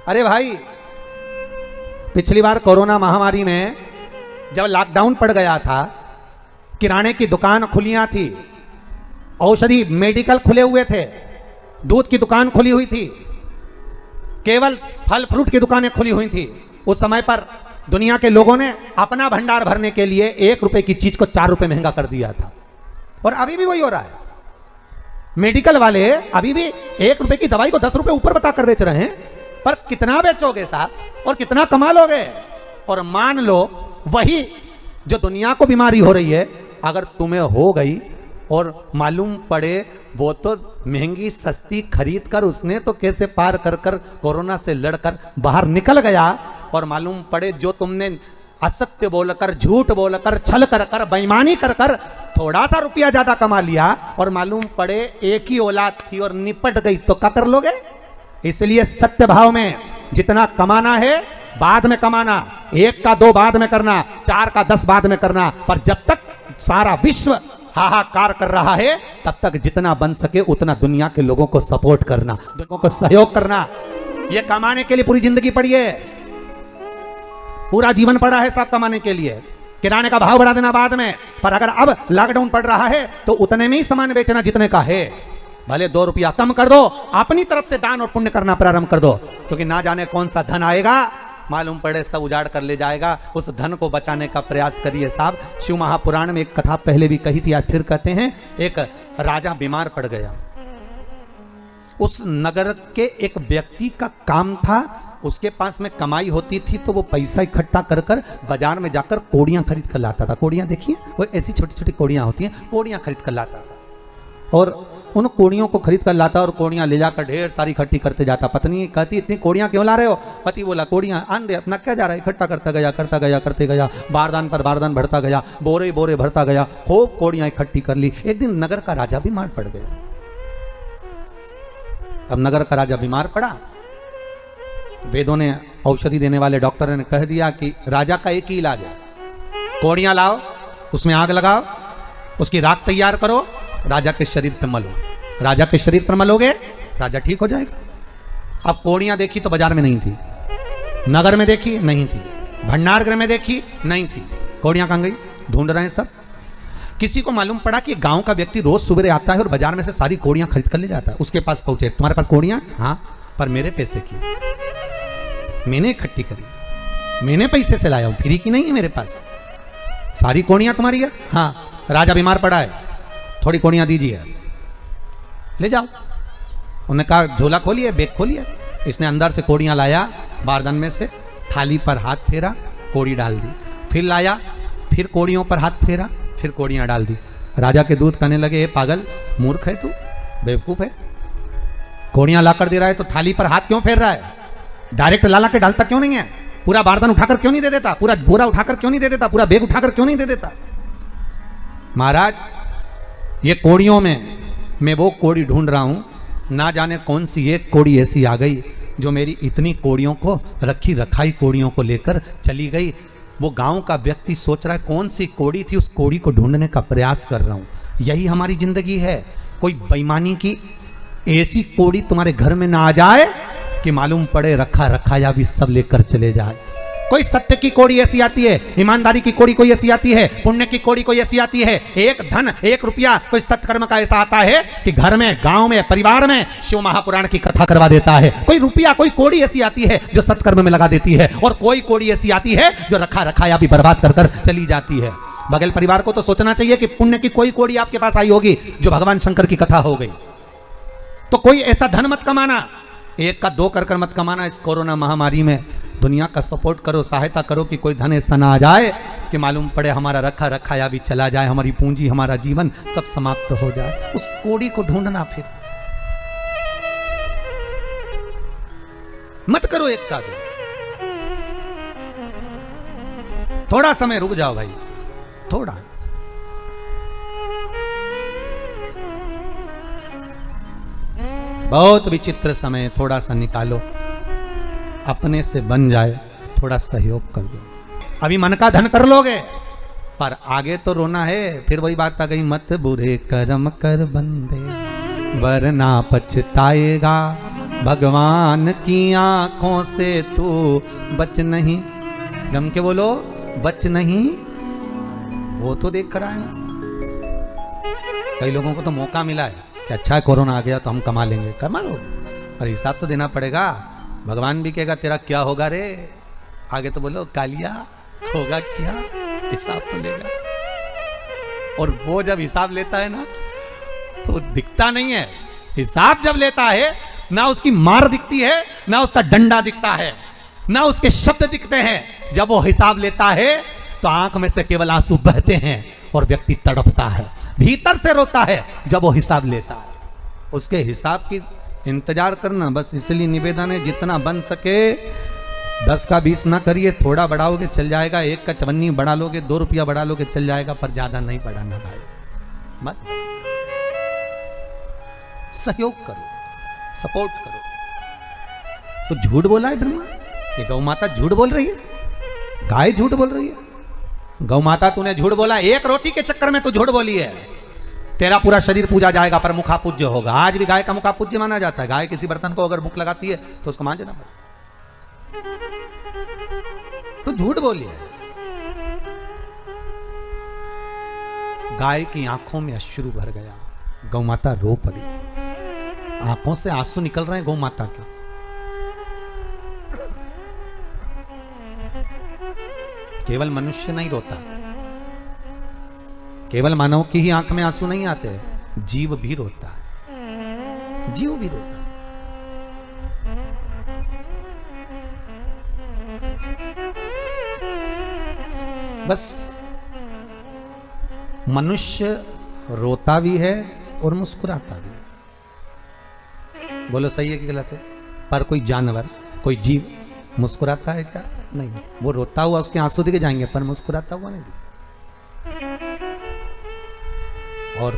अरे भाई पिछली बार कोरोना महामारी में जब लॉकडाउन पड़ गया था, किराने की दुकान खुलियां थी, औषधि मेडिकल खुले हुए थे, दूध की दुकान खुली हुई थी, केवल फल फ्रूट की दुकानें खुली हुई थी। उस समय पर दुनिया के लोगों ने अपना भंडार भरने के लिए 1 रुपए की चीज को 4 रुपए महंगा कर दिया था, और अभी भी वही हो रहा है। मेडिकल वाले अभी भी 1 रुपए की दवाई को 10 रुपए ऊपर बताकर बेच रहे हैं, पर कितना बेचोगे साहब और कितना कमा लोगे? और मान लो वही जो दुनिया को बीमारी हो रही है अगर तुम्हें हो गई और मालूम पड़े वो तो महंगी सस्ती खरीद कर उसने तो कैसे पार कर कर कोरोना से लड़कर बाहर निकल गया, और मालूम पड़े जो तुमने असत्य बोलकर, झूठ बोलकर, छल कर कर, बेईमानी कर कर थोड़ा सा रुपया ज्यादा कमा लिया, और मालूम पड़े एक ही औलाद थी और निपट गई, तो क्या कर लोगे? इसलिए सत्य भाव में जितना कमाना है बाद में कमाना, 1 का 2 बाद में करना, 4 का 10 बाद में करना, पर जब तक सारा विश्व हाहाकार कर रहा है तब तक जितना बन सके उतना दुनिया के लोगों को सपोर्ट करना, लोगों को सहयोग करना। ये कमाने के लिए पूरी जिंदगी पड़ी है, पूरा जीवन पड़ा है सब कमाने के लिए। किराने का भाव बढ़ा देना बाद में, पर अगर अब लॉकडाउन पड़ रहा है तो उतने में ही सामान बेचना जितने का है, भले 2 रुपया कम कर दो, अपनी तरफ से दान और पुण्य करना प्रारंभ कर दो, क्योंकि ना जाने कौन सा धन आएगा, मालूम पड़े सब उजाड़ कर ले जाएगा। उस धन को बचाने का प्रयास करिए साहब। शिव महापुराण में एक कथा पहले भी कही थी, आज फिर कहते हैं। एक राजा बीमार पड़ गया, उस नगर के एक व्यक्ति का काम था, उसके पास में कमाई होती थी तो वो पैसा इकट्ठा कर कर बाजार में जाकर कोड़ियां खरीद कर लाता था। कोड़ियां देखिए, वो ऐसी छोटी छोटी कोड़ियां होती हैं, कोड़ियां खरीद कर लाता था, और उन कोड़ियों को खरीद कर लाता और कोड़ियां ले जाकर ढेर सारी इकट्ठी करते जाता। पत्नी कहती इतनी कोड़ियां क्यों ला रहे हो? पति बोला कोड़ियां आन दे, अपना क्या जा रहा है, इकट्ठा करता गया करते गया, बारदान पर बारदान भरता गया, बोरे बोरे भरता गया, खूब कोड़ियां इकट्ठी कर ली। एक दिन नगर का राजा बीमार पड़ गया। अब नगर का राजा बीमार पड़ा, वेदों ने, औषधि देने वाले डॉक्टर ने कह दिया कि राजा का एक ही इलाज है, कोड़ियां लाओ, उसमें आग लगाओ, उसकी राख तैयार करो, राजा के शरीर पर मलो, राजा के शरीर पर मलोगे राजा ठीक हो जाएगा। अब कोड़ियां देखी तो बाजार में नहीं थी, नगर में देखी नहीं थी, भंडार गृह में देखी नहीं थी, कोड़ियां कहां गई? ढूंढ रहे हैं सब। किसी को मालूम पड़ा कि गांव का व्यक्ति रोज सुबह आता है और बाजार में से सारी कोड़ियां खरीद कर ले जाता है। उसके पास पहुंचे, तुम्हारे पास कोड़ियां? हाँ, पर मेरे पैसे की, मैंने इकट्ठी करी, मैंने पैसे से लाया हूं, फ्री की नहीं है मेरे पास, सारी कोड़ियां तुम्हारी है? हाँ। राजा बीमार पड़ा है, थोड़ी कोड़ियां दीजिए, ले जाओ। उन्होंने कहा झोला खोलिए, बैग खोलिए। इसने अंदर से कोड़ियां लाया, बारदान में से थाली पर हाथ फेरा, कोड़ी डाल दी, फिर लाया, फिर कोड़ियों पर हाथ फेरा, फिर कोड़ियां डाल दी। राजा के दूत कहने लगे, पागल, मूर्ख है तू, बेवकूफ है, कोड़ियां लाकर दे रहा है तो थाली पर हाथ क्यों फेर रहा है? डायरेक्ट लाला के डालता क्यों नहीं है? पूरा बारदान उठाकर क्यों नहीं दे देता? पूरा बोरा उठाकर क्यों नहीं दे देता? पूरा बैग उठाकर क्यों नहीं दे देता? महाराज, ये कोड़ियों में मैं वो कोड़ी ढूंढ रहा हूं, ना जाने कौन सी एक कोड़ी ऐसी आ गई जो मेरी इतनी कोड़ियों को, रखी रखाई कोड़ियों को लेकर चली गई। वो गांव का व्यक्ति सोच रहा है कौन सी कोड़ी थी, उस कोड़ी को ढूंढने का प्रयास कर रहा हूं। यही हमारी जिंदगी है। कोई बेईमानी की ऐसी कोड़ी तुम्हारे घर में ना आ जाए कि मालूम पड़े रखा रखाया भी सब लेकर चले जाए। कोई सत्य की कोड़ी ऐसी आती है, ईमानदारी की कोड़ी कोई ऐसी आती है, पुण्य की कोड़ी कोई ऐसी आती है, एक धन एक रुपया कोई सत्कर्म का ऐसा आता है कि घर में, गांव में, परिवार में शिव महापुराण की कथा करवा देता है। कोई रुपया, कोई कोड़ी ऐसी आती है जो सत्कर्म में लगा देती है, और कोई कोड़ी ऐसी आती है जो रखा रखाया भी बर्बाद कर कर चली जाती है। बगल परिवार को तो सोचना चाहिए कि पुण्य की कोई कोड़ी आपके पास आई होगी जो भगवान शंकर की कथा हो गई। तो कोई ऐसा धन मत कमाना, एक का दो कर मत कमाना। इस कोरोना महामारी में दुनिया का सपोर्ट करो, सहायता करो कि कोई धन ऐसा ना आ जाए कि मालूम पड़े हमारा रखा रखाया भी चला जाए, हमारी पूंजी, हमारा जीवन सब समाप्त हो जाए। उस कोड़ी को ढूंढना, फिर मत करो एक का दो। थोड़ा समय रुक जाओ भाई, थोड़ा। बहुत विचित्र समय, थोड़ा सा निकालो, अपने से बन जाए, थोड़ा सहयोग कर दो। अभी मन का धन कर लोगे, पर आगे तो रोना है। फिर वही बात आ गई, मत बुरे कर्म कर बंदे वरना पछताएगा, भगवान की आंखों से तू बच नहीं। जम के बोलो, बच नहीं। वो तो देख कर आए ना। कई लोगों को तो मौका मिला है कि अच्छा है कोरोना आ गया तो हम कमा लेंगे, कमा लो, पर हिसाब तो देना पड़ेगा। भगवान भी कहेगा तेरा क्या होगा रे, आगे तो बोलो कालिया होगा क्या, हिसाब तो लेगा। और वो जब हिसाब लेता है ना तो दिखता नहीं है। हिसाब जब लेता है ना उसकी मार दिखती है, ना उसका डंडा दिखता है, ना उसके शब्द दिखते हैं। जब वो हिसाब लेता है तो आंख में से केवल आंसू बहते हैं और व्यक्ति तड़पता है, भीतर से रोता है जब वो हिसाब लेता है। उसके हिसाब की इंतजार करना। बस इसलिए निवेदन है, जितना बन सके 10 का 20 ना करिए, थोड़ा बढ़ाओगे चल जाएगा, 1 का 54 बढ़ा लोगे, 2 रुपया बढ़ा लोगे चल जाएगा, पर ज्यादा नहीं बढ़ाना भाई। मत, सहयोग करो, सपोर्ट करो। तो झूठ बोला है ब्रह्मा, ये गौ माता झूठ बोल रही है, गाय झूठ बोल रही है। गौ माता तूने झूठ बोला, एक रोटी के चक्कर में तू झूठ बोली है। तेरा पूरा शरीर पूजा जाएगा पर मुखा पूज्य होगा। आज भी गाय का मुखा पूज्य माना जाता है। गाय किसी बर्तन को अगर भूख लगाती है तो उसको मांझना पड़ता। तो झूठ बोली है। गाय की आंखों में अश्रु भर गया, गौ माता रो पड़ी, आंखों से आंसू निकल रहे हैं गौ माता के। केवल मनुष्य नहीं रोता, केवल मानव की ही आंख में आंसू नहीं आते, जीव भी रोता है, जीव भी रोता है। बस मनुष्य रोता भी है और मुस्कुराता भी है। बोलो सही है कि गलत है? पर कोई जानवर, कोई जीव मुस्कुराता है क्या? नहीं। वो रोता हुआ उसके आंसू दिखे जाएंगे पर मुस्कुराता हुआ नहीं दिखे। और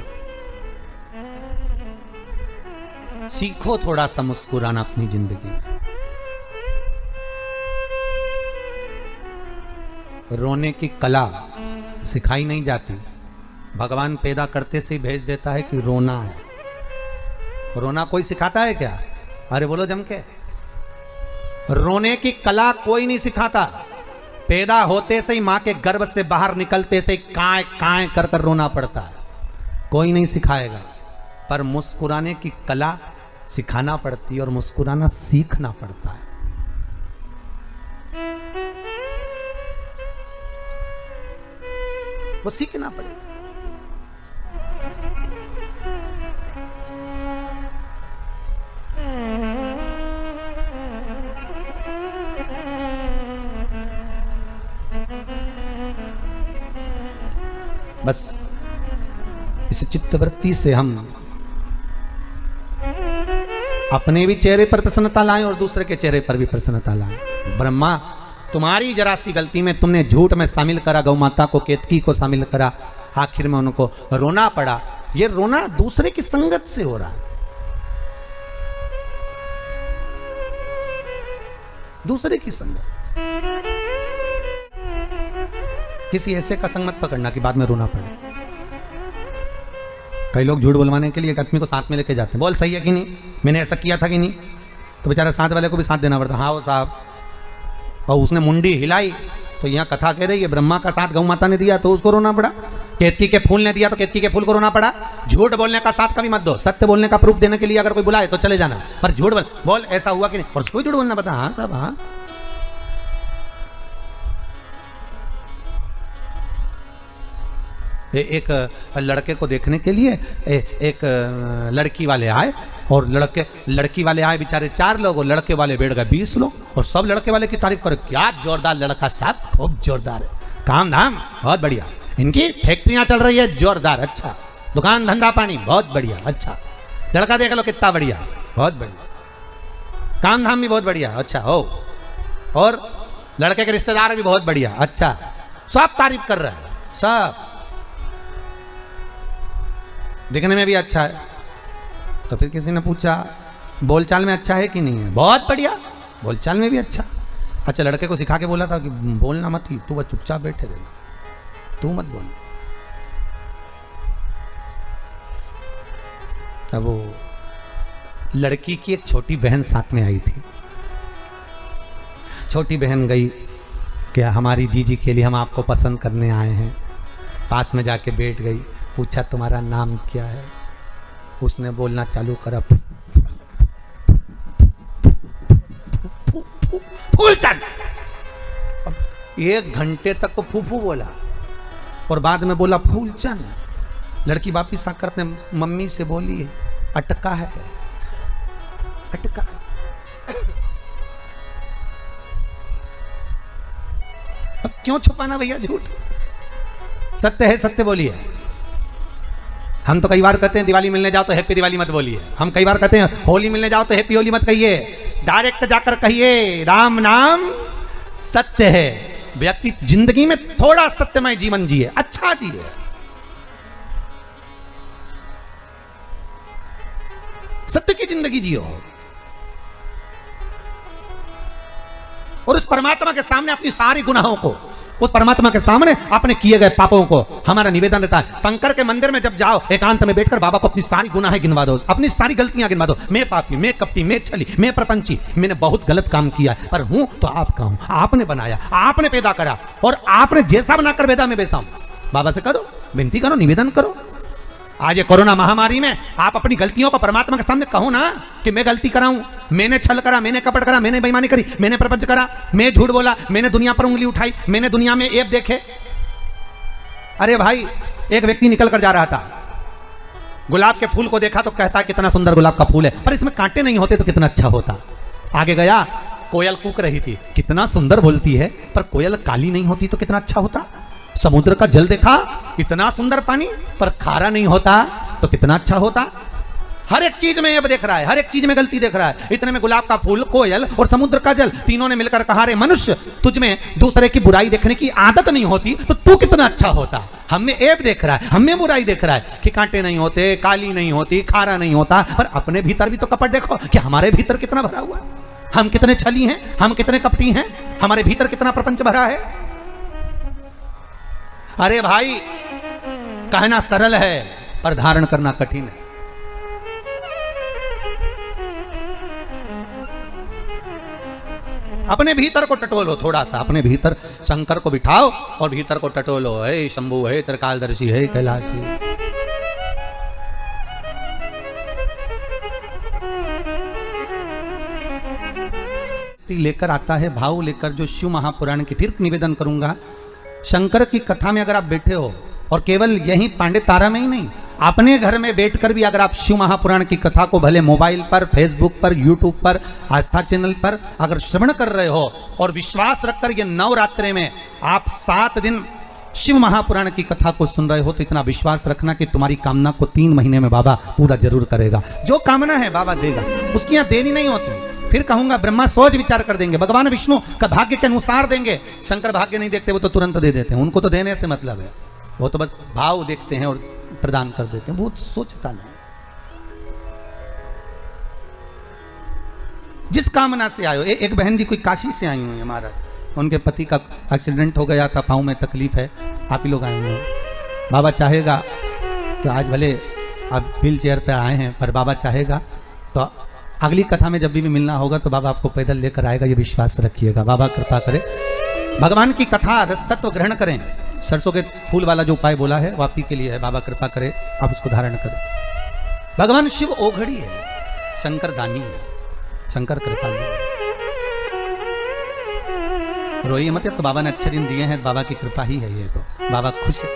सीखो थोड़ा सा मुस्कुराना अपनी जिंदगी में। रोने की कला सिखाई नहीं जाती, भगवान पैदा करते से ही भेज देता है कि रोना है। रोना कोई सिखाता है क्या? अरे बोलो जम के। रोने की कला कोई नहीं सिखाता। पैदा होते से ही मां के गर्भ से बाहर निकलते से ही काए काए कर कर रोना पड़ता है, कोई नहीं सिखाएगा। पर मुस्कुराने की कला सिखाना पड़ती है और मुस्कुराना सीखना पड़ता है। वो सीखना पड़ेगा। बस इस चित्तवृत्ति से हम अपने भी चेहरे पर प्रसन्नता लाएं और दूसरे के चेहरे पर भी प्रसन्नता लाएं। ब्रह्मा, तुम्हारी जरा सी गलती में तुमने झूठ में शामिल करा गौ माता को, केतकी को शामिल करा, आखिर में उनको रोना पड़ा। ये रोना दूसरे की संगत से हो रहा है, दूसरे की संगत। किसी ऐसे का संग मत पकड़ना कि बाद में रोना पड़े। कई लोग झूठ बुलवाने के लिए एक आदमी को साथ में लेके जाते हैं, बोल सही है कि नहीं, मैंने ऐसा किया था कि नहीं, तो बेचारा साथ वाले को भी साथ देना पड़ता, हाँ वो साहब, और उसने मुंडी हिलाई तो यहाँ कथा कह रही है ब्रह्मा का साथ गौ माता ने दिया तो उसको रोना पड़ा, केतकी के फूल ने दिया तो केतकी के फूल को रोना पड़ा। झूठ बोलने का साथ कभी मत दो, सत्य बोलने का प्रूफ देने के लिए अगर कोई बुलाए तो चले जाना, पर झूठ बोल ऐसा हुआ कि नहीं, और कोई झूठ बोलना पता, हाँ साहब हाँ। एक लड़के को देखने के लिए एक लड़की वाले आए, और लड़की वाले आए बेचारे 4 लोग, और लड़के वाले बैठ गए 20 लोग, और सब लड़के वाले की तारीफ करे, क्या जोरदार लड़का साथ, खूब जोरदार है, काम धाम बहुत बढ़िया, इनकी फैक्ट्रियां चल रही है जोरदार, अच्छा, दुकान धंधा पानी बहुत बढ़िया, अच्छा, लड़का देख लो कितना बढ़िया, बहुत बढ़िया, काम धाम भी बहुत बढ़िया, अच्छा हो, और लड़के के रिश्तेदार भी बहुत बढ़िया, अच्छा, सब तारीफ कर रहे हैं, सब दिखने में भी अच्छा है। तो फिर किसी ने पूछा बोलचाल में अच्छा है कि नहीं है, बहुत बढ़िया, बोलचाल में भी अच्छा। अच्छा, लड़के को सिखा के बोला था कि बोलना मत ही, तू बस चुपचाप बैठे रहना, तू मत बोल। अब वो लड़की की एक छोटी बहन साथ में आई थी, छोटी बहन गई कि हमारी जीजी के लिए हम आपको पसंद करने आए हैं, पास में जाके बैठ गई, पूछा तुम्हारा नाम क्या है, उसने बोलना चालू करा फूलचंद। 1 घंटे तक तो फूफू बोला और बाद में बोला फूलचंद। लड़की वापिस आकर अपने मम्मी से बोली अटका है, अटका है। अब क्यों छुपाना भैया झूठ, सत्य है सत्य बोलिए। हम तो कई बार कहते हैं दिवाली मिलने जाओ तो हैप्पी दिवाली मत बोलिए, हम कई बार कहते हैं होली मिलने जाओ तो हैप्पी होली मत कहिए, डायरेक्ट जाकर कहिए राम नाम सत्य है। व्यक्ति जिंदगी में थोड़ा सत्यमय जीवन जिए, अच्छा जिए। सत्य की जिंदगी जियो और उस परमात्मा के सामने अपनी सारी गुनाहों को, उस परमात्मा के सामने अपने किए गए पापों को, हमारा निवेदन रहता है शंकर के मंदिर में जब जाओ एकांत में बैठकर बाबा को अपनी सारी गुनाहें गिनवा दो, अपनी सारी गलतियां गिनवा दो। मैं पापी, मैं कपटी, मैं छली, मैं प्रपंची, मैंने बहुत गलत काम किया, पर हूं तो आपका हूं, आपने बनाया, आपने पैदा करा और आपने जैसा बनाकर भेदा मैं वैसा हूं। बाबा से करो, विनती करो, निवेदन करो। आज ये कोरोना महामारी में आप अपनी गलतियों को परमात्मा के सामने कहो ना कि मैं गलती कराऊं, मैंने छल करा, मैंने कपट करा, मैंने बेईमानी करी, मैंने प्रपंच करा, मैं झूठ बोला, मैंने दुनिया पर उंगली उठाई, मैंने दुनिया में ऐब देखे। अरे भाई, एक व्यक्ति निकल कर जा रहा था, गुलाब के फूल को देखा तो कहता है कितना सुंदर गुलाब का फूल है, पर इसमें कांटे नहीं होते तो कितना अच्छा होता। आगे गया, कोयल कूक रही थी, कितना सुंदर बोलती है, पर कोयल काली नहीं होती तो कितना अच्छा होता। समुद्र का जल देखा, इतना सुंदर पानी, पर खारा नहीं होता तो कितना अच्छा होता। हर एक चीज में ऐब देख रहा है, हर एक चीज में गलती देख रहा है। इतने में गुलाब का फूल, कोयल और समुद्र का जल, तीनों ने मिलकर कहा, रे मनुष्य, तुझ में दूसरे की बुराई देखने की आदत नहीं होती तो तू कितना अच्छा होता। हमें ऐब देख रहा है, हमें बुराई देख रहा है कि कांटे नहीं होते, काली नहीं होती, खारा नहीं होता, पर अपने भीतर भी तो कपट देखो कि हमारे भीतर कितना भरा हुआ है, हम कितने छली हैं, हम कितने कपटी हैं, हमारे भीतर कितना प्रपंच भरा है। अरे भाई, कहना सरल है पर धारण करना कठिन है। अपने भीतर को टटोलो थोड़ा सा, अपने भीतर शंकर को बिठाओ और भीतर को टटोलो। है शंभु, है त्रिकालदर्शी, है कैलाशी। लेकर आता है भाव लेकर, जो शिव महापुराण की फिर निवेदन करूंगा। शंकर की कथा में अगर आप बैठे हो, और केवल यही पांडे तारा में ही नहीं, अपने घर में बैठकर भी अगर आप शिव महापुराण की कथा को भले मोबाइल पर, फेसबुक पर, यूट्यूब पर, आस्था चैनल पर अगर श्रवण कर रहे हो और विश्वास रखकर ये नवरात्रे में आप 7 दिन शिव महापुराण की कथा को सुन रहे हो तो इतना विश्वास रखना कि तुम्हारी कामना को 3 महीने में बाबा पूरा जरूर करेगा। जो कामना है बाबा देगा, उसकी यहाँ देरी नहीं होती। फिर कहूंगा ब्रह्मा सोच विचार कर देंगे, भगवान विष्णु का भाग्य के अनुसार देंगे। शंकर भाग्य नहीं देखते, वो तो तुरंत दे देते हैं, उनको तो देने से मतलब है, वो तो बस भाव देखते हैं और प्रदान कर देते हैं, वो सोचता नहीं। जिस कामना से आयो, एक बहन जी कोई काशी से आई हुई है महाराज, उनके पति का एक्सीडेंट हो गया था, पाँव में तकलीफ है, आप ही लोग आए हुए हैं। बाबा चाहेगा तो आज भले आप व्हील चेयर पर आए हैं, पर बाबा चाहेगा तो अगली कथा में जब भी मिलना होगा तो बाबा आपको पैदल लेकर आएगा, ये विश्वास रखिएगा। बाबा कृपा करे, भगवान की कथा रस तत्व ग्रहण करें। सरसों के फूल वाला जो उपाय बोला है वो आप ही के लिए है, बाबा कृपा करे आप उसको धारण करें। भगवान शिव ओघड़ी है, शंकर दानी है, शंकर कृपालु है। रोइए मत, तो बाबा ने अच्छे दिन दिए हैं, बाबा की कृपा ही है ये, तो बाबा खुश है,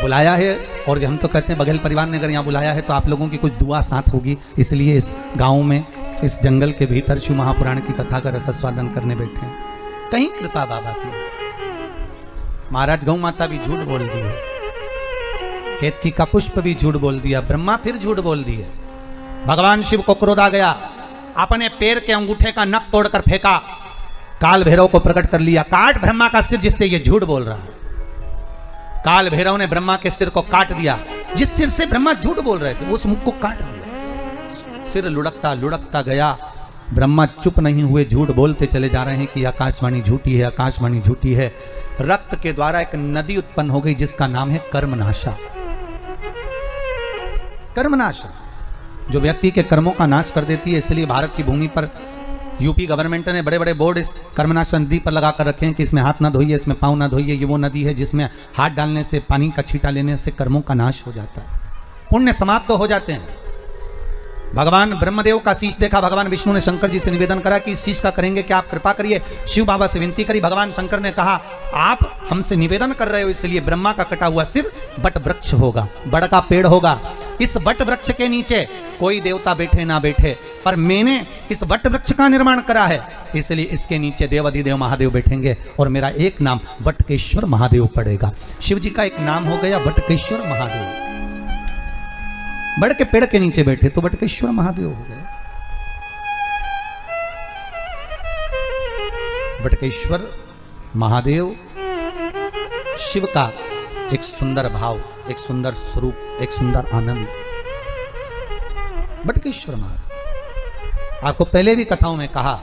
बुलाया है। और हम तो कहते हैं बघेल परिवार ने अगर यहाँ बुलाया है तो आप लोगों की कुछ दुआ साथ होगी, इसलिए इस गांव में, इस जंगल के भीतर शिव महापुराण की कथा का रसस्वादन करने बैठे हैं। कहीं कृपा बाबा की। महाराज गौ माता भी झूठ बोल दी है, केतकी का पुष्प भी झूठ बोल दिया, ब्रह्मा फिर झूठ बोल दिए। भगवान शिव को क्रोध आ गया, अपने पैर के अंगूठे का नख तोड़कर फेंका, काल भैरव को प्रकट कर लिया, काट ब्रह्मा का सिर जिससे ये झूठ बोल रहा है। काल भैरव ने ब्रह्मा के सिर को काट दिया, जिस सिर से ब्रह्मा झूठ बोल रहे थे उस मुख को काट दिया। सिर लुढ़कता लुढ़कता गया, ब्रह्मा चुप नहीं हुए, झूठ बोलते चले जा रहे हैं कि आकाशवाणी झूठी है, आकाशवाणी झूठी है। रक्त के द्वारा एक नदी उत्पन्न हो गई जिसका नाम है कर्मनाशा। कर्मनाशा जो व्यक्ति के कर्मों का नाश कर देती है, इसलिए भारत की भूमि पर यूपी गवर्नमेंट ने बड़े बड़े बोर्ड इस कर्मनाशा नदी पर लगा कर रखे हैं कि इसमें हाथ ना धोइए, इसमें पाँव ना धोइए। ये वो नदी है जिसमें हाथ डालने से, पानी का छींटा लेने से कर्मों का नाश हो जाता है, पुण्य समाप्त हो जाते हैं। भगवान ब्रह्मदेव का शीश देखा, भगवान विष्णु ने शंकर जी से निवेदन करा कि इस शीश का करेंगे कि आप कृपा करिए। शिव बाबा से विनती करी, भगवान शंकर ने कहा आप हमसे निवेदन कर रहे हो, इसलिए ब्रह्मा का कटा हुआ सिर बट वृक्ष होगा, बड़ का पेड़ होगा। इस बट वृक्ष के नीचे कोई देवता बैठे ना बैठे, पर मैंने इस वट वृक्ष का निर्माण करा है, इसलिए इसके नीचे देवाधिदेव महादेव बैठेंगे और मेरा एक नाम वटकेश्वर महादेव पड़ेगा। शिव जी का एक नाम हो गया वटकेश्वर महादेव। बड़ के पेड़ के नीचे बैठे तो वटकेश्वर महादेव हो गए। वटकेश्वर महादेव शिव का एक सुंदर भाव, एक सुंदर स्वरूप, एक सुंदर आनंद। वटकेश्वर महादेव, आपको पहले भी कथाओं में कहा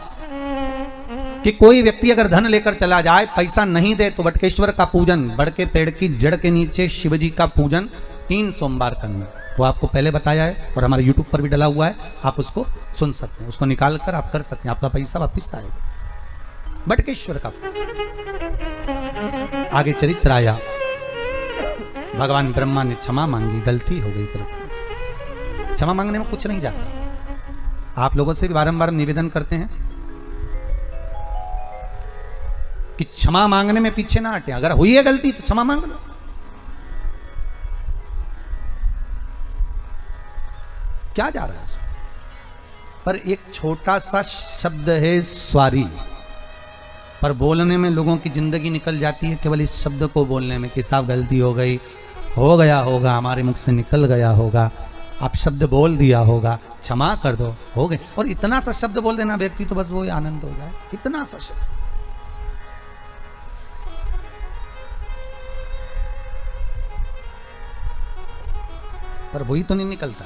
कि कोई व्यक्ति अगर धन लेकर चला जाए, पैसा नहीं दे, तो वटकेश्वर का पूजन, बड़ के पेड़ की जड़ के नीचे शिवजी का पूजन 3 सोमवार करना, वो आपको पहले बताया है और हमारे YouTube पर भी डला हुआ है, आप उसको सुन सकते हैं, उसको निकाल कर आप कर सकते हैं, आपका पैसा वापिस आएगा। वटकेश्वर का आगे चरित्र आया, भगवान ब्रह्मा ने क्षमा मांगी, गलती हो गई, पर क्षमा मांगने में कुछ नहीं जाता। आप लोगों से भी बारंबार निवेदन करते हैं कि क्षमा मांगने में पीछे ना हटे, अगर हुई है गलती तो क्षमा मांग लो। क्या जा रहा है पर एक छोटा सा शब्द है स्वारी, पर बोलने में लोगों की जिंदगी निकल जाती है केवल इस शब्द को बोलने में कि साहब गलती हो गई, हो गया होगा, हमारे मुख से निकल गया होगा, आप शब्द बोल दिया होगा, क्षमा कर दो, हो गए। और इतना सा शब्द बोल देना व्यक्ति तो बस वो आनंद हो जाए, इतना सा शब्द। पर वही तो नहीं निकलता,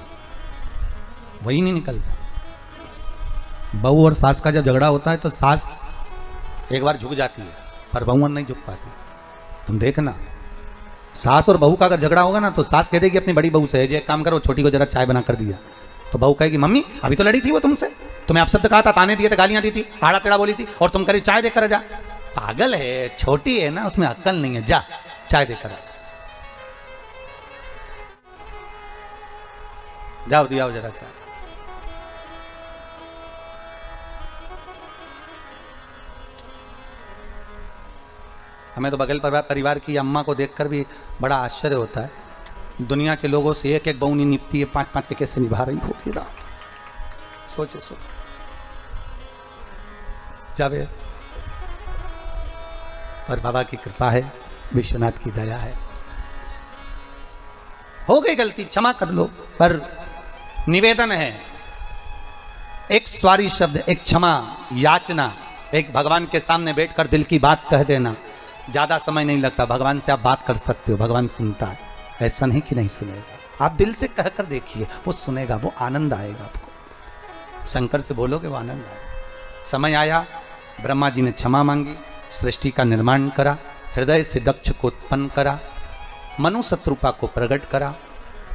वही नहीं निकलता। बहू और सास का जब झगड़ा होता है तो सास एक बार झुक जाती है, पर बहू नहीं झुक पाती। तुम देखना, सास और बहू का अगर झगड़ा होगा ना तो सास कह देगी अपनी बड़ी बहू से, एक काम करो, छोटी को जरा चाय बना कर दिया, तो बहू कहेगी मम्मी अभी तो लड़ी थी वो तुमसे, तुम्हें अपशब्द कहा था, ताने दिए थे, गालियां दी थी, आड़ा टेढ़ा बोली थी, और तुम करी चाय देकर जा। पागल है, छोटी है ना, उसमें अक्ल नहीं है, जा चाय देकर आ, जाओ दिया जरा चाय। हमें तो बगल परिवार की अम्मा को देखकर भी बड़ा आश्चर्य होता है। दुनिया के लोगों से एक एक बहू नहीं निपती है, 5-5 के कैसे निभा रही होगी ना। सोचो जावे, पर बाबा की कृपा है, विश्वनाथ की दया है। हो गई गलती, क्षमा कर लो, पर निवेदन है, एक स्वारी शब्द, एक क्षमा याचना, एक भगवान के सामने बैठकर दिल की बात कह देना, ज्यादा समय नहीं लगता। भगवान से आप बात कर सकते हो, भगवान सुनता है, ऐसा नहीं कि नहीं सुनेगा। आप दिल से कहकर देखिए, वो सुनेगा, वो आनंद आएगा आपको। शंकर से बोलोगे वो आनंद आएगा। समय आया, ब्रह्मा जी ने क्षमा मांगी, सृष्टि का निर्माण करा, हृदय से दक्ष को उत्पन्न करा, मनु शत्रुपा को प्रकट करा,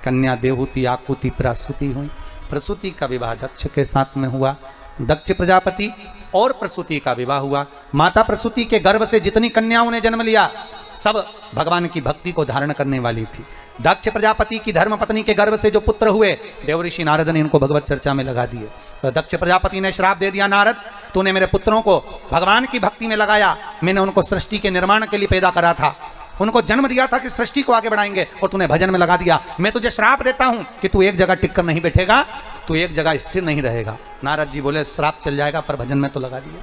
कन्या देवहूति आकुति प्रसूति हुई। प्रसूति का विवाह दक्ष के साथ में हुआ, दक्ष प्रजापति और प्रसूति का विवाह हुआ। माता प्रसूति के गर्भ से जितनी कन्याओं ने जन्म लिया सब भगवान की भक्ति को धारण करने वाली थी। दक्ष प्रजापति की धर्म पत्नी के गर्भ से जो पुत्र हुए, देवऋषि नारद ने इनको भगवत चर्चा में लगा दिए। तो दक्ष प्रजापति ने श्राप दे दिया, नारद तूने मेरे पुत्रों को भगवान की भक्ति में लगाया, मैंने उनको सृष्टि के निर्माण के लिए पैदा करा था, उनको जन्म दिया था कि सृष्टि को आगे बढ़ाएंगे, और तूने भजन में लगा दिया। मैं तुझे श्राप देता हूं कि तू एक जगह टिक कर नहीं बैठेगा, तू एक जगह स्थिर नहीं रहेगा। नारद जी बोले श्राप चल जाएगा, पर भजन में तो लगा दिया,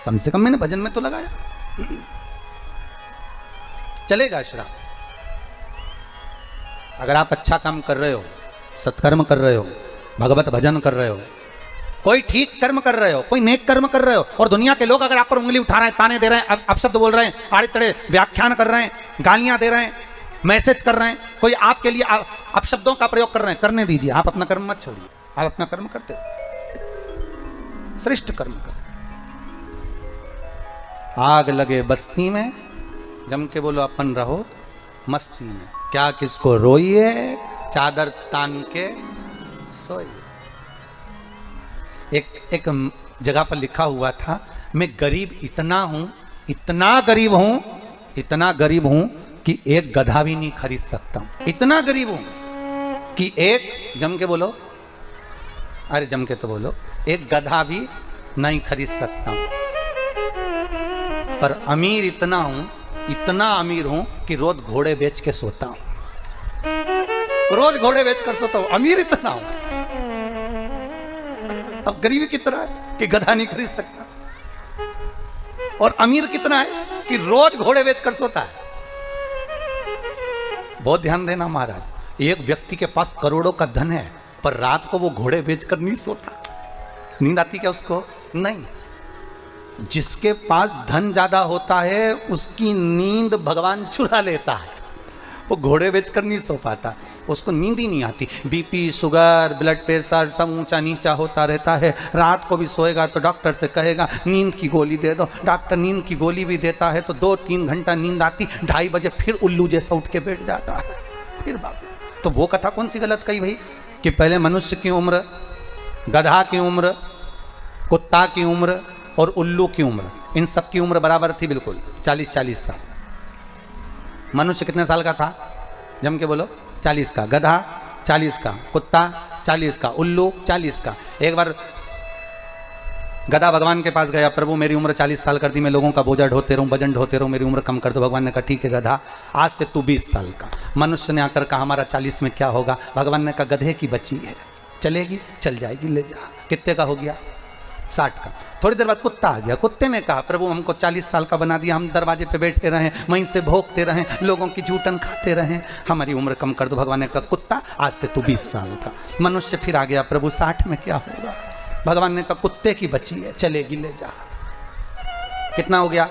कम से कम मैंने भजन में तो लगाया, चलेगा श्राप। अगर आप अच्छा काम कर रहे हो, सत्कर्म कर रहे हो, भगवत भजन कर रहे हो, कोई ठीक कर्म कर रहे हो, कोई नेक कर्म कर रहे हो, और दुनिया के लोग अगर आप पर उंगली उठा रहे हैं, ताने दे रहे हैं, अपशब्द बोल रहे हैं, आड़े तड़े व्याख्यान कर रहे हैं, गालियां दे रहे हैं, मैसेज कर रहे हैं, कोई आपके लिए अपशब्दों का प्रयोग कर रहे हैं, करने दीजिए, आप अपना कर्म मत छोड़िए, आप अपना कर्म करते हो, श्रेष्ठ कर्म कर। आग लगे बस्ती में, जम के बोलो अपन रहो मस्ती में, क्या किसको रोइए, चादर तान के सोइए। एक जगह पर लिखा हुआ था, मैं गरीब इतना हूं, इतना गरीब हूं, इतना गरीब हूं कि एक गधा भी नहीं खरीद सकता हूं। इतना गरीब हूं कि एक, जम के बोलो, अरे जम के तो बोलो, एक गधा भी नहीं खरीद सकता हूं। पर अमीर इतना हूं, इतना अमीर हूं कि रोज घोड़े बेच के सोता हूं, रोज घोड़े बेच कर सोता हूं, अमीर इतना हूं। अब गरीबी कितना है कि गधा नहीं खरीद सकता, और अमीर कितना है कि रोज घोड़े बेचकर सोता है। बहुत ध्यान देना महाराज, एक व्यक्ति के पास करोड़ों का धन है, पर रात को वो घोड़े बेचकर नहीं सोता। नींद आती क्या उसको? नहीं। जिसके पास धन ज्यादा होता है उसकी नींद भगवान चुरा लेता है, वो घोड़े बेचकर नहीं सो पाता, उसको नींद ही नहीं आती। बीपी, शुगर, ब्लड प्रेशर सब ऊंचा नीचा होता रहता है। रात को भी सोएगा तो डॉक्टर से कहेगा नींद की गोली दे दो, डॉक्टर नींद की गोली भी देता है तो 2-3 घंटा नींद आती, 2:30 बजे फिर उल्लू जैसा उठ के बैठ जाता है, फिर वापस। तो वो कथा कौन सी गलत कही भाई कि पहले मनुष्य की उम्र, गधा की उम्र, कुत्ता की उम्र और उल्लू की उम्र, इन सब की उम्र बराबर थी, बिल्कुल 40-40 साल। मनुष्य कितने साल का था? जम के बोलो, 40 का। गधा 40 का, कुत्ता 40 का, उल्लू 40 का। एक बार गधा भगवान के पास गया, प्रभु मेरी उम्र 40 साल कर दी, मैं लोगों का बोझा ढोते रहूं, वजन ढोते रहूं, मेरी उम्र कम कर दो। भगवान ने कहा ठीक है गधा, आज से तू 20 साल का। मनुष्य ने आकर कहा हमारा 40 में क्या होगा? भगवान ने कहा गधे की बच्ची है, चलेगी, चल जाएगी, ले जा। कितने का हो गया? 60 का। थोड़ी देर बाद कुत्ता आ गया, कुत्ते ने कहा प्रभु हमको 40 साल का बना दिया, हम दरवाजे पे बैठे रहें, वहीं से भोंकते रहें, लोगों की जूठन खाते रहें, हमारी उम्र कम कर दो। भगवान ने कहा कुत्ता आज से तू 20 साल का। मनुष्य फिर आ गया, प्रभु 60 में क्या होगा? भगवान ने कहा कुत्ते की बच्ची है, चलेगी, ले जा। कितना हो गया?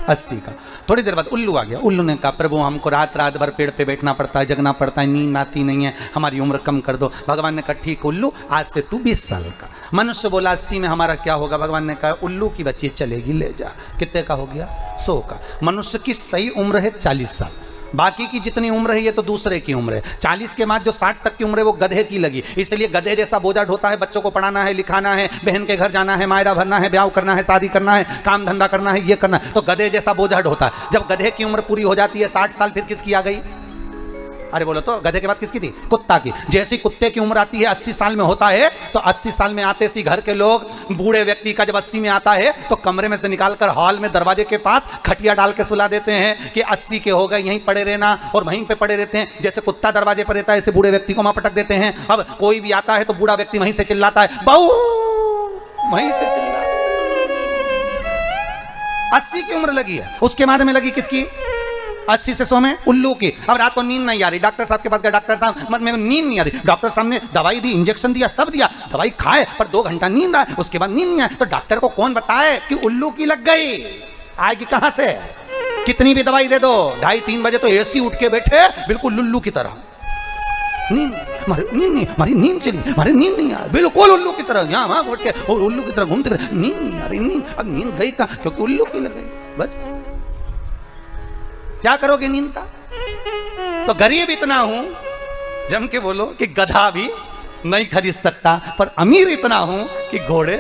80 का। थोड़ी देर बाद उल्लू आ गया, उल्लू ने कहा प्रभु हमको रात रात भर पेड़ पे बैठना पड़ता है, जगना पड़ता है, नींद आती नहीं है, हमारी उम्र कम कर दो। भगवान ने कहा ठीक उल्लू आज से तू 20 साल का। मनुष्य बोला 80 में हमारा क्या होगा? भगवान ने कहा उल्लू की बच्ची चलेगी, ले जा। कितने का हो गया? 100 का। मनुष्य की सही उम्र है 40 साल, बाकी की जितनी उम्र है ये तो दूसरे की उम्र है। 40 के बाद जो 60 तक की उम्र है वो गधे की लगी, इसलिए गधे जैसा बोझा ढोता है, बच्चों को पढ़ाना है, लिखाना है, बहन के घर जाना है, मायरा भरना है, ब्याह करना है, शादी करना है, काम धंधा करना है, ये करना है, तो गधे जैसा बोझा ढोता है। जब गधे की उम्र पूरी हो जाती है 60 साल, फिर किसकी आ गई? अरे बोलो तो, गधे के बाद किसकी थी? कुत्ता की। जैसी कुत्ते की उम्र आती है 80 साल में होता है, तो 80 साल में आते सी घर के लोग, बूढ़े व्यक्ति का जब 80 में आता है तो कमरे में से निकालकर हॉल में दरवाजे के पास खटिया डाल के सुला देते हैं कि 80 के हो गए, यहीं पड़े रहना, और वहीं पे पड़े रहते हैं। जैसे कुत्ता दरवाजे पर रहता है ऐसे बूढ़े व्यक्ति को वहां पटक देते हैं। अब कोई भी आता है तो बूढ़ा व्यक्ति वहीं से चिल्लाता है, बहू, वहीं से चिल्ला। 80 की उम्र लगी है, उसके बाद में लगी किसकी? 80 से 100 में उल्लू की। अब रात को नींद नहीं आ रही, डॉक्टर साहब के पास गया, डॉक्टर साहब मेरे को नींद नहीं आ रही। डॉक्टर साहब ने दवाई दी, इंजेक्शन दिया, सब दिया, दवाई खाए पर 2 घंटा नींद आए, उसके बाद नींद नहीं आए। तो डॉक्टर को कौन बताए कि उल्लू की लग गई? आएगी कहां से? कितनी भी दवाई दे दो, 2:30-3 बजे तो एसी उठ के बैठे बिल्कुल उल्लू की तरह। नींद हमारी नींद चली, हमारी नींद नहीं आ रही, बिल्कुल उल्लू की तरह यहाँ वहां उठ के और उल्लू की तरह घूमते रहे। नींद नहीं आ रही, नींद अब नींद गई कहां? क्योंकि उल्लू की लग गई। बस क्या करोगे नींद का? तो गरीब इतना हूं, जम के बोलो कि गधा भी नहीं खरीद सकता, पर अमीर इतना हूं कि घोड़े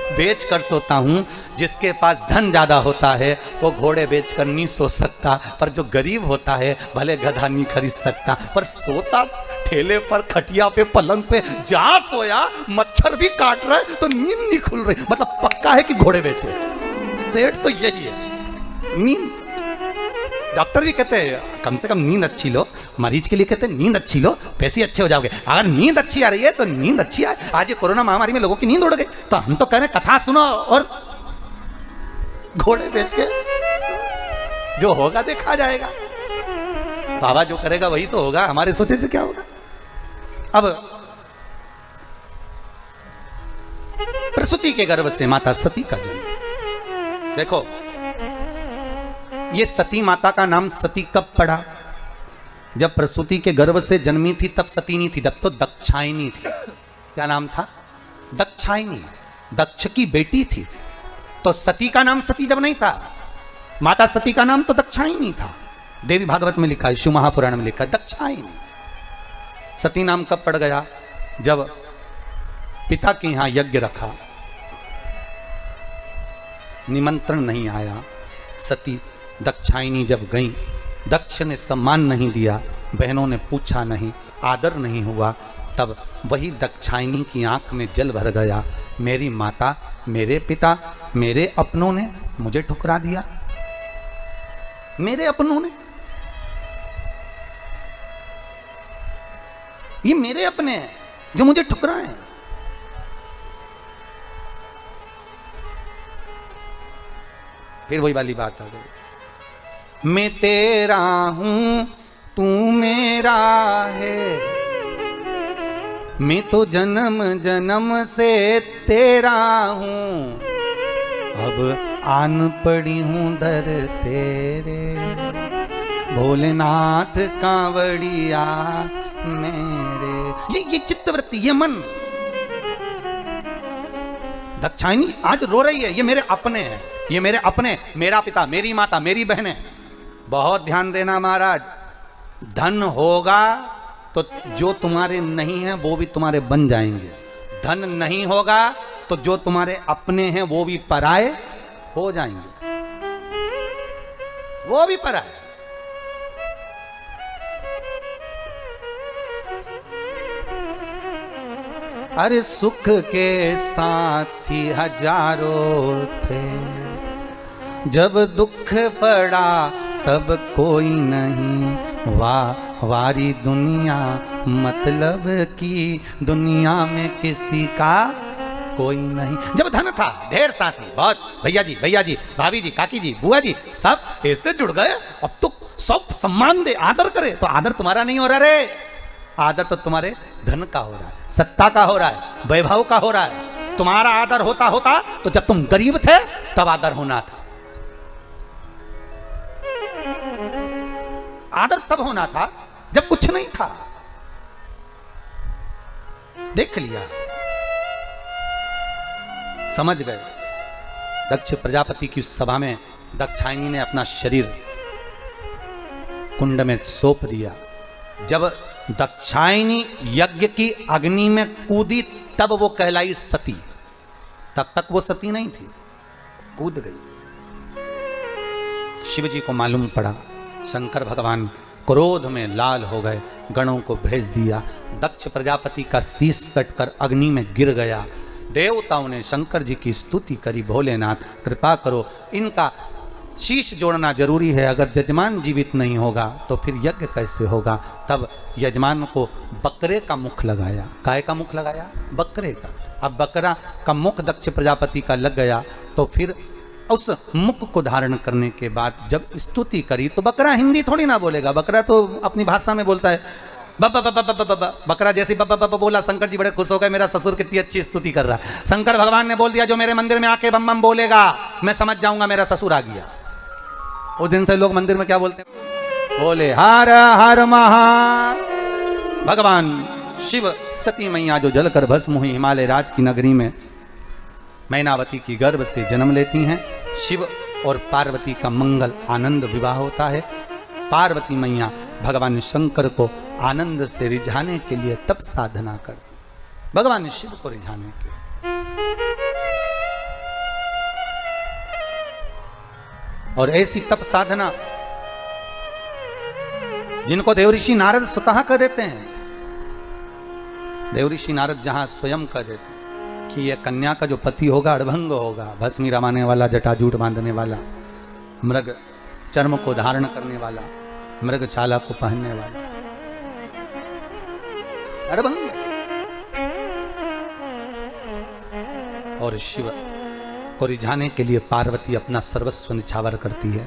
बेच कर सोता हूं। जिसके पास धन ज्यादा होता है वो घोड़े बेच कर नहीं सो सकता, पर जो गरीब होता है भले गधा नहीं खरीद सकता, पर सोता ठेले पर, खटिया पे, पलंग पे, जहां सोया मच्छर भी काट रहे तो नींद नहीं खुल रही, मतलब पक्का है कि घोड़े बेचे। सेठ तो यही है, नींद। डॉक्टर भी कहते हैं कम से कम नींद अच्छी लो, मरीज के लिए कहते हैं नींद अच्छी लो, पैसे अच्छे हो जाओगे। अगर नींद अच्छी आ रही है तो नींद अच्छी आए। आज ये कोरोना महामारी में लोगों की नींद उड़ गई, तो हम तो कह रहे हैं कथा सुनो और घोड़े बेच के, जो होगा देखा जाएगा। बाबा जो करेगा वही तो होगा, हमारे सोचे से क्या होगा। अब प्रसूति के गर्भ से माता सती का जन्म। देखो ये सती माता का नाम सती कब पड़ा? जब प्रसूति के गर्भ से जन्मी थी तब सती नहीं थी, तब तो दक्षायनी थी। क्या नाम था? दक्षायनी, दक्ष की बेटी थी। तो सती का नाम सती जब नहीं था, माता सती का नाम तो दक्षायनी था। देवी भागवत में लिखा है, शिव महापुराण में लिखा है दक्षायनी। सती नाम कब पड़ गया? जब पिता के यहां यज्ञ रखा, निमंत्रण नहीं आया, सती दक्षायनी जब गई, दक्ष ने सम्मान नहीं दिया, बहनों ने पूछा नहीं, आदर नहीं हुआ, तब वही दक्षायनी की आंख में जल भर गया। मेरी माता, मेरे पिता, मेरे अपनों ने मुझे ठुकरा दिया। मेरे अपनों ने, ये मेरे अपने हैं जो मुझे ठुकराए। फिर वही वाली बात आ गई, मैं तेरा हूं तू मेरा है, मैं तो जन्म जन्म से तेरा हूं, अब आन पड़ी हूं दर तेरे, भोलेनाथ कांवड़िया मेरे। ये चित्तवृत्ति, ये मन। दक्षायनी आज रो रही है, ये मेरे अपने हैं, ये मेरे अपने, मेरा पिता, मेरी माता, मेरी बहनें। बहुत ध्यान देना महाराज, धन होगा तो जो तुम्हारे नहीं है वो भी तुम्हारे बन जाएंगे। धन नहीं होगा तो जो तुम्हारे अपने हैं वो भी पराए हो जाएंगे, वो भी पराए। अरे सुख के साथी हजारों थे, जब दुख पड़ा तब कोई नहीं, वारी दुनिया मतलब की दुनिया में किसी का कोई नहीं। जब धन था, ढेर साथी, बहुत भैया जी, भाभी जी, काकी जी, बुआ जी, सब ऐसे जुड़ गए, अब तो सब सम्मान दे, आदर करे। तो आदर तुम्हारा नहीं हो रहा रे, आदर तो तुम्हारे धन का हो रहा है, सत्ता का हो रहा है, वैभव का हो रहा है। तुम्हारा आदर होता होता तो जब तुम गरीब थे तब आदर होना था, आदर तब होना था जब कुछ नहीं था। देख लिया, समझ गए। दक्ष प्रजापति की सभा में दक्षायनी ने अपना शरीर कुंड में सौंप दिया। जब दक्षायनी यज्ञ की अग्नि में कूदी तब वो कहलाई सती, तब तक वो सती नहीं थी, कूद गई। शिव जी को मालूम पड़ा, शंकर भगवान क्रोध में लाल हो गए, गणों को भेज दिया। दक्ष प्रजापति का शीश कटकर अग्नि में गिर गया। देवताओं ने शंकर जी की स्तुति करी, भोलेनाथ कृपा करो, इनका शीश जोड़ना जरूरी है, अगर यजमान जीवित नहीं होगा तो फिर यज्ञ कैसे होगा। तब यजमान को बकरे का मुख लगाया। काय का मुख लगाया? बकरे का। अब बकरा का मुख दक्ष प्रजापति का लग गया तो फिर उस मुख को धारण करने के बाद जब स्तुति करी, तो बकरा हिंदी थोड़ी ना बोलेगा, बकरा तो अपनी भाषा में बोलता है। बकरा जैसे बोला, शंकर जी बड़े खुश हो गए, मेरा ससुर कितनी अच्छी स्तुति कर रहा है। शंकर भगवान ने बोल दिया, जो मेरे मंदिर में आके बम बम बोलेगा, मैं समझ जाऊंगा मेरा ससुर आ गया। उस दिन से लोग मंदिर में क्या बोलते हैं? बोले हर हर महा। भगवान शिव सती मैया जो जलकर भस्म हुई हिमालय राज की नगरी में, मैनावती की गर्भ से जन्म लेती हैं। शिव और पार्वती का मंगल आनंद विवाह होता है। पार्वती मैया भगवान शंकर को आनंद से रिझाने के लिए तप साधना कर, भगवान शिव को रिझाने के और ऐसी तप साधना जिनको देवऋषि नारद स्वतः कर देते हैं। देवऋषि नारद जहां स्वयं कर देते हैं कि यह कन्या का जो पति होगा अड़भंग होगा, भस्मी रमाने वाला, जटाजूट बांधने वाला, मृग चर्म को धारण करने वाला, मृग छाला को पहनने वाला, अड़भंग। और शिव को रिझाने के लिए पार्वती अपना सर्वस्व निछावर करती है।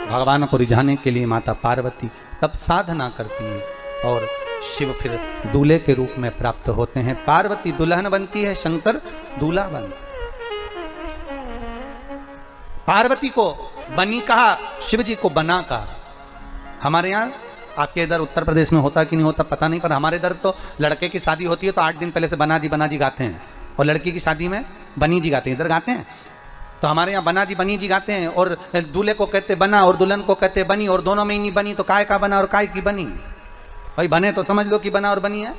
भगवान को रिझाने के लिए माता पार्वती तब साधना करती है और शिव फिर दूल्हे के रूप में प्राप्त होते हैं। पार्वती दुल्हन बनती है, शंकर दूल्हा बनता है। पार्वती को बनी कहा, शिव जी को बना कहा। हमारे यहाँ, आपके इधर उत्तर प्रदेश में होता कि नहीं होता पता नहीं, पर हमारे इधर तो लड़के की शादी होती है तो 8 दिन पहले से बना जी गाते हैं, और लड़की की शादी में बनी जी गाते हैं। इधर गाते हैं तो हमारे यहाँ बना जी बनी जी गाते हैं, और दूल्हे को कहते बना और दुल्हन को कहते बनी, और दोनों में ही नहीं बनी तो काय का बना और काय की बनी। भाई बने तो समझ लो कि बना और बनी है।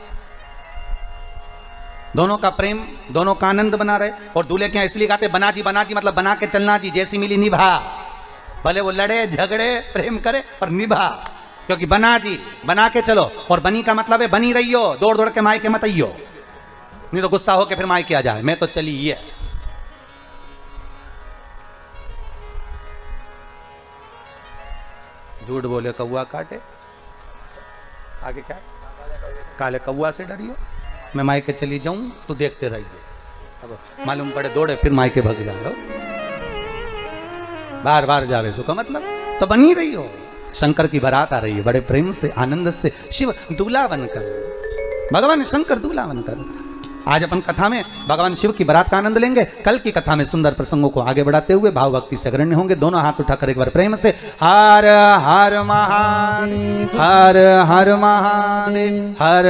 दोनों का प्रेम, दोनों का आनंद बना रहे। और दूल्हे के यहाँ इसलिए गाते बना जी मतलब बना के चलना जी, जैसी मिली निभा। भले वो लड़े झगड़े प्रेम करे पर निभा, क्योंकि बना जी बना के चलो। और बनी का मतलब है बनी रहियो, दौड़ दौड़ के मायके मत आइयो, नहीं तो गुस्सा होके फिर मायके आ जाए, मैं तो चली ये। झूठ बोले कौआ काटे, आगे क्या? काले कौआ से डरियो, मैं मायके चली जाऊं तो देखते रहिए। अब मालूम पड़े दौड़े फिर मायके भग जाओ, बार बार जावे सो का मतलब तो बनी रही हो। शंकर की बारात आ रही है, बड़े प्रेम से आनंद से शिव दूल्हा बनकर, भगवान शंकर दूल्हा बनकर। आज अपन कथा में भगवान शिव की बारात का आनंद लेंगे। कल की कथा में सुंदर प्रसंगों को आगे बढ़ाते हुए भाव भक्ति से अग्रण्य होंगे। दोनों हाथ उठाकर एक बार प्रेम से हर हर महादेव, हर हर महादेव, हर